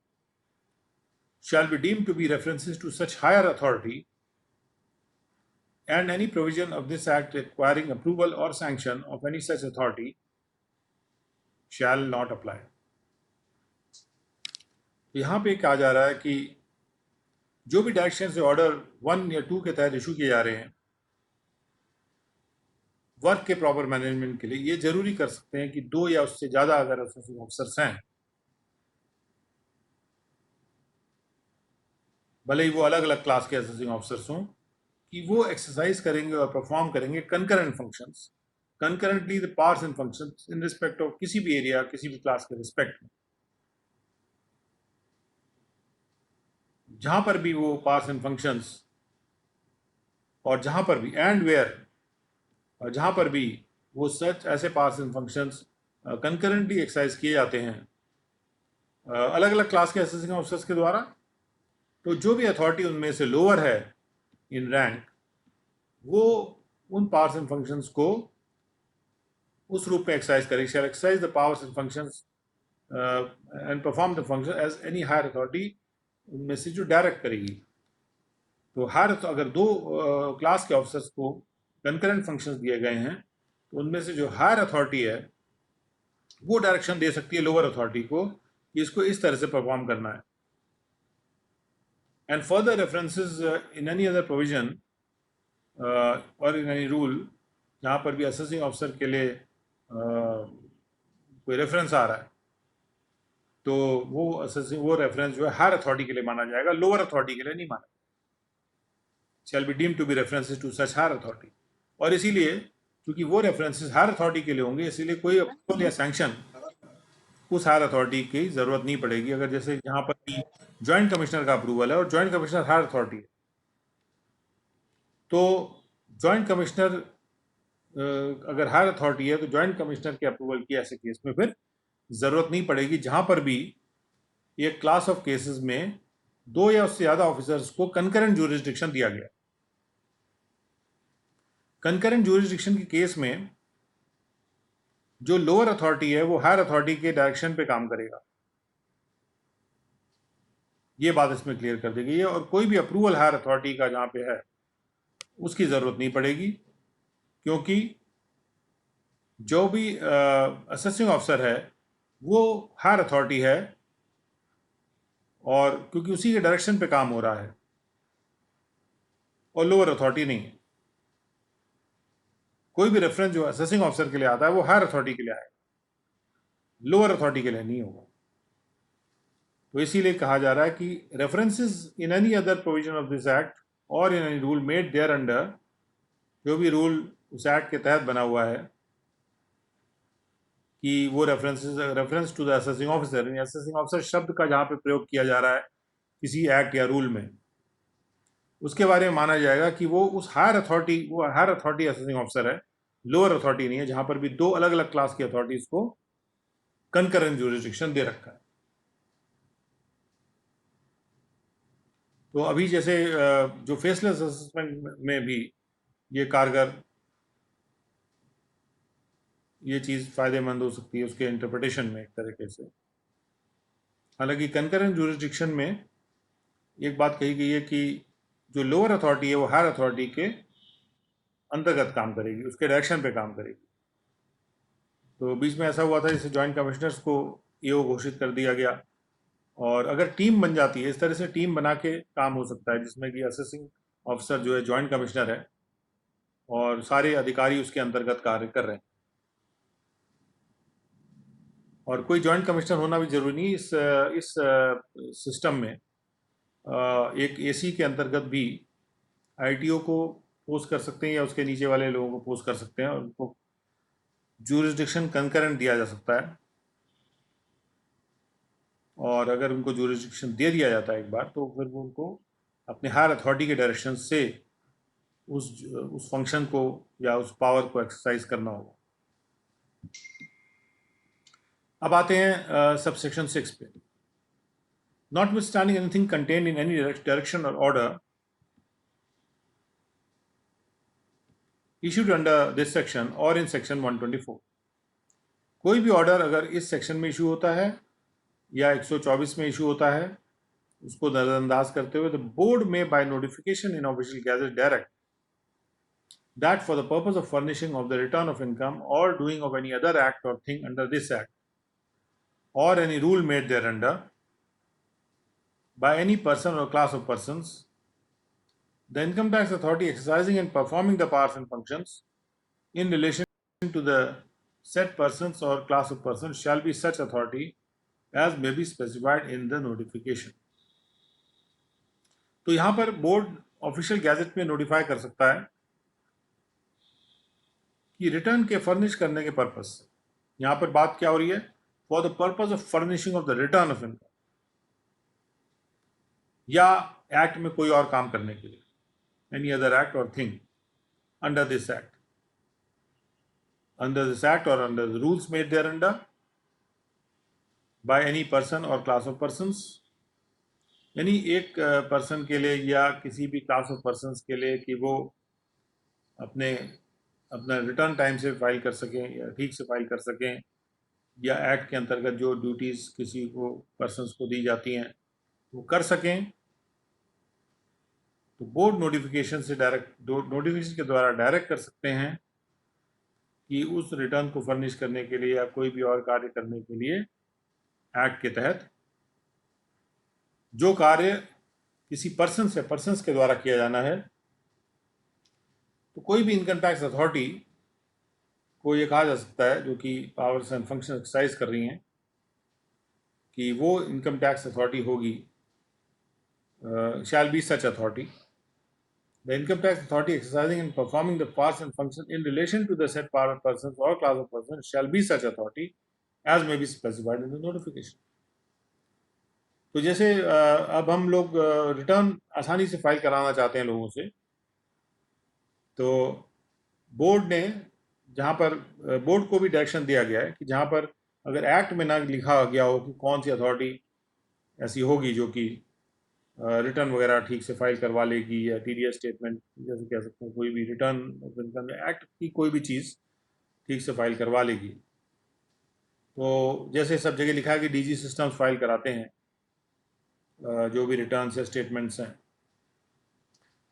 shall be deemed to be references to such higher authority, and any provision of this act requiring approval or sanction of any such authority shall not apply। यहाँ पे कहा जा रहा है कि जो भी direction से ऑर्डर 1 या 2 के तहत इशू किए जा रहे हैं वर्क के प्रॉपर मैनेजमेंट के लिए, ये जरूरी कर सकते हैं कि 2 या उससे ज़्यादा अगर असेसिंग ऑफिसर्स हैं भले ही वो अलग अलग क्लास के असेसिंग ऑफिसर्स हों, कि वो एक्सरसाइज करेंगे और परफॉर्म करेंगे concurrent functions, concurrently the powers and functions in respect of किसी भी एरिया, किसी भी क्लास के रिस्पेक्ट में। जहां पर भी वो पावर्स एंड फंक्शंस, और जहां पर भी एंड वेयर, और जहां पर भी वो सच ऐसे powers and functions concurrently exercise किए जाते हैं अलग अलग क्लास के असेसिंग ऑफिसर्स के द्वारा, तो जो भी अथॉरिटी उनमें से लोअर है इन रैंक, वो उन पावर्स एंड फंक्शंस को उस रूप में एक्सरसाइज करेगी, shall exercise the powers and functions and perform the function as any higher authority, उनमें से जो डायरेक्ट करेगी। तो अगर दो क्लास के ऑफिसर्स को कंकरेंट फंक्शंस दिए गए हैं, तो उनमें से जो हायर अथॉरिटी है वो डायरेक्शन दे सकती है लोअर अथॉरिटी को कि इसको इस तरह से परफॉर्म करना है। And further references in any other provision और इन एनी रूल, जहाँ पर भी असेसिंग ऑफिसर के लिए कोई रेफरेंस आ रहा है, तो वो रेफरेंस जो है हायर अथॉरिटी के लिए माना जाएगा, लोअर अथॉरिटी के लिए नहीं माना। Shall be deemed to be references to such higher authority. और इसीलिए क्योंकि वो रेफरेंसेस हायर अथॉरिटी के लिए होंगे, इसीलिए कोई अप्रूवल या सैंक्शन उस हायर अथॉरिटी की जरूरत नहीं पड़ेगी। अगर जैसे यहाँ पर भी ज्वाइंट कमिश्नर का अप्रूवल है और ज्वाइंट कमिश्नर हायर अथॉरिटी है, तो ज्वाइंट कमिश्नर अगर हायर अथॉरिटी है तो ज्वाइंट कमिश्नर के अप्रूवल की ऐसे केस में फिर जरूरत नहीं पड़ेगी, जहां पर भी एक क्लास ऑफ केसेस में दो या उससे ज्यादा ऑफिसर्स को कंकरेंट ज्यूरिसडिक्शन दिया गया। कंकरेंट ज्यूरिसडिक्शन के केस में जो लोअर अथॉरिटी है वो हायर अथॉरिटी के डायरेक्शन पे काम करेगा, ये बात इसमें क्लियर कर दी गई है। और कोई भी अप्रूवल हायर अथॉरिटी का जहां पे है उसकी जरूरत नहीं पड़ेगी, क्योंकि जो भी असेसिंग ऑफिसर है वो हायर अथॉरिटी है, और क्योंकि उसी के डायरेक्शन पे काम हो रहा है और लोअर अथॉरिटी नहीं है। कोई भी रेफरेंस जो असेसिंग ऑफिसर के लिए आता है वो हायर अथॉरिटी के लिए आएगा, लोअर अथॉरिटी के लिए नहीं होगा। तो इसीलिए कहा जा रहा है कि references in any other provision of this act or in any rule made thereunder, जो भी रूल उस एक्ट के तहत बना हुआ है, कि वो reference to the assessing officer, assessing officer शब्द का जहां पे प्रयोग किया जा रहा है किसी एक्ट या रूल में, उसके बारे में माना जाएगा कि वो हायर अथॉरिटी असेसिंग ऑफिसर है, लोअर अथॉरिटी नहीं है, जहां पर भी दो अलग अलग क्लास की अथॉरिटीज को कंकरेंट ज्यूरिसडिक्शन दे रखा है। तो अभी जैसे जो फेसलेस असेसमेंट में भी ये कारगर, ये चीज़ फायदेमंद हो सकती है उसके इंटरप्रिटेशन में एक तरीके से। हालांकि कंकरेंट ज्यूरिसडिक्शन में एक बात कही गई है कि जो लोअर अथॉरिटी है वो हायर अथॉरिटी के अंतर्गत काम करेगी, उसके डायरेक्शन पे काम करेगी। तो बीच में ऐसा हुआ था जैसे ज्वाइंट कमिश्नर्स को ईओ घोषित कर दिया गया, और अगर टीम बन जाती है, इस तरह से टीम बना के काम हो सकता है जिसमें कि असेसिंग ऑफिसर जो है ज्वाइंट कमिश्नर है और सारे अधिकारी उसके अंतर्गत कार्य कर रहे हैं। और कोई ज्वाइंट कमिश्नर होना भी जरूरी नहीं, इस सिस्टम में एक एसी के अंतर्गत भी आईटीओ को पोस्ट कर सकते हैं या उसके नीचे वाले लोगों को पोस्ट कर सकते हैं, और उनको ज्यूरिसडिक्शन कंकरेंट दिया जा सकता है। और अगर उनको ज्यूरिसडिक्शन दे दिया जाता है एक बार, तो फिर वो उनको अपने हायर अथॉरिटी के डायरेक्शन से उस फंक्शन को या उस पावर को एक्सरसाइज करना होगा। अब आते हैं सबसेक्शन 6 पे। Notwithstanding anything contained in any direction or order issued under this section or in section 124, कोई भी ऑर्डर अगर इस सेक्शन में इशू होता है या 124 में इशू होता है, उसको नजरअंदाज करते हुए, द बोर्ड में by notification in official gazette direct that for the purpose of furnishing of the return of income or doing of any other act or thing under this act or any rule made thereunder by any person or class of persons, the income tax authority exercising and performing the powers and functions in relation to the said persons or class of persons shall be such authority as may be specified in the notification. तो यहाँ पर board official gazette में notify कर सकता है कि return के furnish करने के पर्पज से, यहाँ पर बात क्या हो रही है, for the purpose of furnishing of the return of income, या एक्ट में कोई और काम करने के लिए, एनी अदर एक्ट और thing under this act, under this act or under the rules made thereunder by any person or class of persons, यानी एक पर्सन के लिए या किसी भी क्लास ऑफ पर्सन्स के लिए कि वो अपना रिटर्न टाइम से फाइल कर सकें या ठीक से फाइल कर सकें, या एक्ट के अंतर्गत जो ड्यूटीज़ किसी को पर्सन्स को दी जाती हैं वो कर सकें। तो बोर्ड नोटिफिकेशन से नोटिफिकेशन के द्वारा डायरेक्ट कर सकते हैं कि उस रिटर्न को फर्निश करने के लिए या कोई भी और कार्य करने के लिए एक्ट के तहत जो कार्य किसी पर्सन्स के द्वारा किया जाना है, तो कोई भी इनकम टैक्स अथॉरिटी को ये कहा जा सकता है, जो कि पावर्स एंड फंक्शन एक्सरसाइज कर रही हैं, कि वो इनकम टैक्स अथॉरिटी होगी, shall be such authority, the income tax authority exercising and performing the powers and functions in relation to the said power persons or class of persons shall be such authority as may be specified in the notification. तो जैसे अब हम लोग return आसानी से file कराना चाहते हैं लोगों से, तो बोर्ड ने जहाँ पर बोर्ड को भी डायरेक्शन दिया गया है कि जहाँ पर अगर एक्ट में ना लिखा गया हो कि कौन सी अथॉरिटी ऐसी होगी जो कि रिटर्न वगैरह ठीक से फाइल करवा लेगी, या टीडीएस स्टेटमेंट जैसे कह सकते हैं, कोई भी रिटर्न ऑफ इनकम एक्ट की कोई भी चीज़ ठीक से फाइल करवा लेगी, तो जैसे सब जगह लिखा है कि डीजी सिस्टम्स फाइल कराते हैं जो भी रिटर्न्स या स्टेटमेंट्स हैं।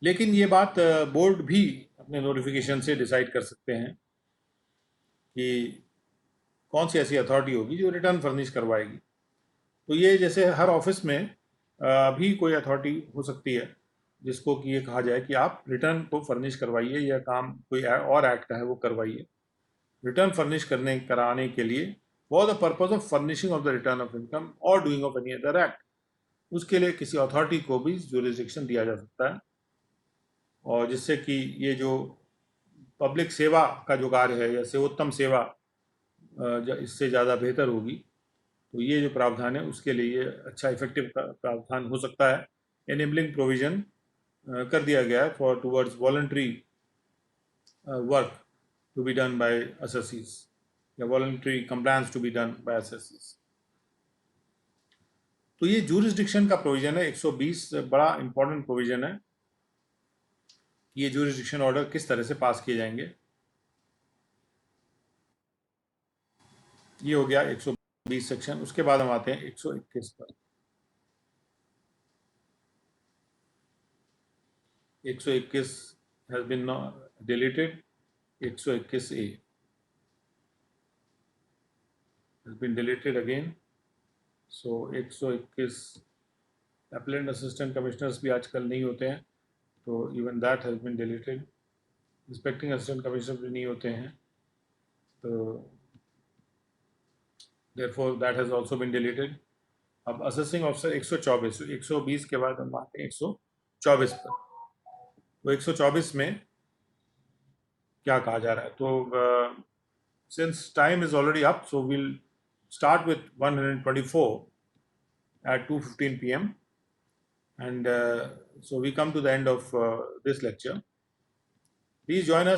लेकिन ये बात बोर्ड भी अपने नोटिफिकेशन से डिसाइड कर सकते हैं कि कौन सी ऐसी अथॉरिटी होगी जो रिटर्न फर्निश करवाएगी। तो ये जैसे हर ऑफिस में भी कोई अथॉरिटी हो सकती है जिसको कि ये कहा जाए कि आप रिटर्न को फर्निश करवाइए, या काम कोई और एक्ट का है वो करवाइए, रिटर्न फर्निश कराने के लिए for the purpose of furnishing of the return of income or doing of any other act, उसके लिए किसी अथॉरिटी को भी ज्यूरिसडिक्शन दिया जा सकता है, और जिससे कि ये जो पब्लिक सेवा का जो कार्य है या सेवोत्तम सेवा इससे ज़्यादा बेहतर होगी, तो ये जो प्रावधान है उसके लिए ये अच्छा इफेक्टिव प्रावधान हो सकता है। एनेबलिंग प्रोविजन कर दिया गया है for towards voluntary work to be done by assessees, या voluntary compliance to be done by assessees. तो ये ज्यूरिसडिक्शन का प्रोविजन है 120, बड़ा इंपॉर्टेंट प्रोविजन है। ये ज्यूरिसडिक्शन ऑर्डर किस तरह से पास किए जाएंगे, ये हो गया 120 सेक्शन। उसके बाद हम आते हैं 121 पर। 121 has been deleted. 121A has been deleted again. So 121 appellant assistant commissioners भी आजकल नहीं होते हैं, तो even that has been deleted. Inspecting assistant commissioner भी नहीं होते हैं, तो therefore that has also been deleted. अब असेसिंग ऑफिसर 124, 120 के बाद हम आते हैं 124 पर। तो 124 में क्या कहा जा रहा है, तो since time is already up, so we'll start with 124 at 2:15 p.m. and so we come to the end of this lecture. Please join us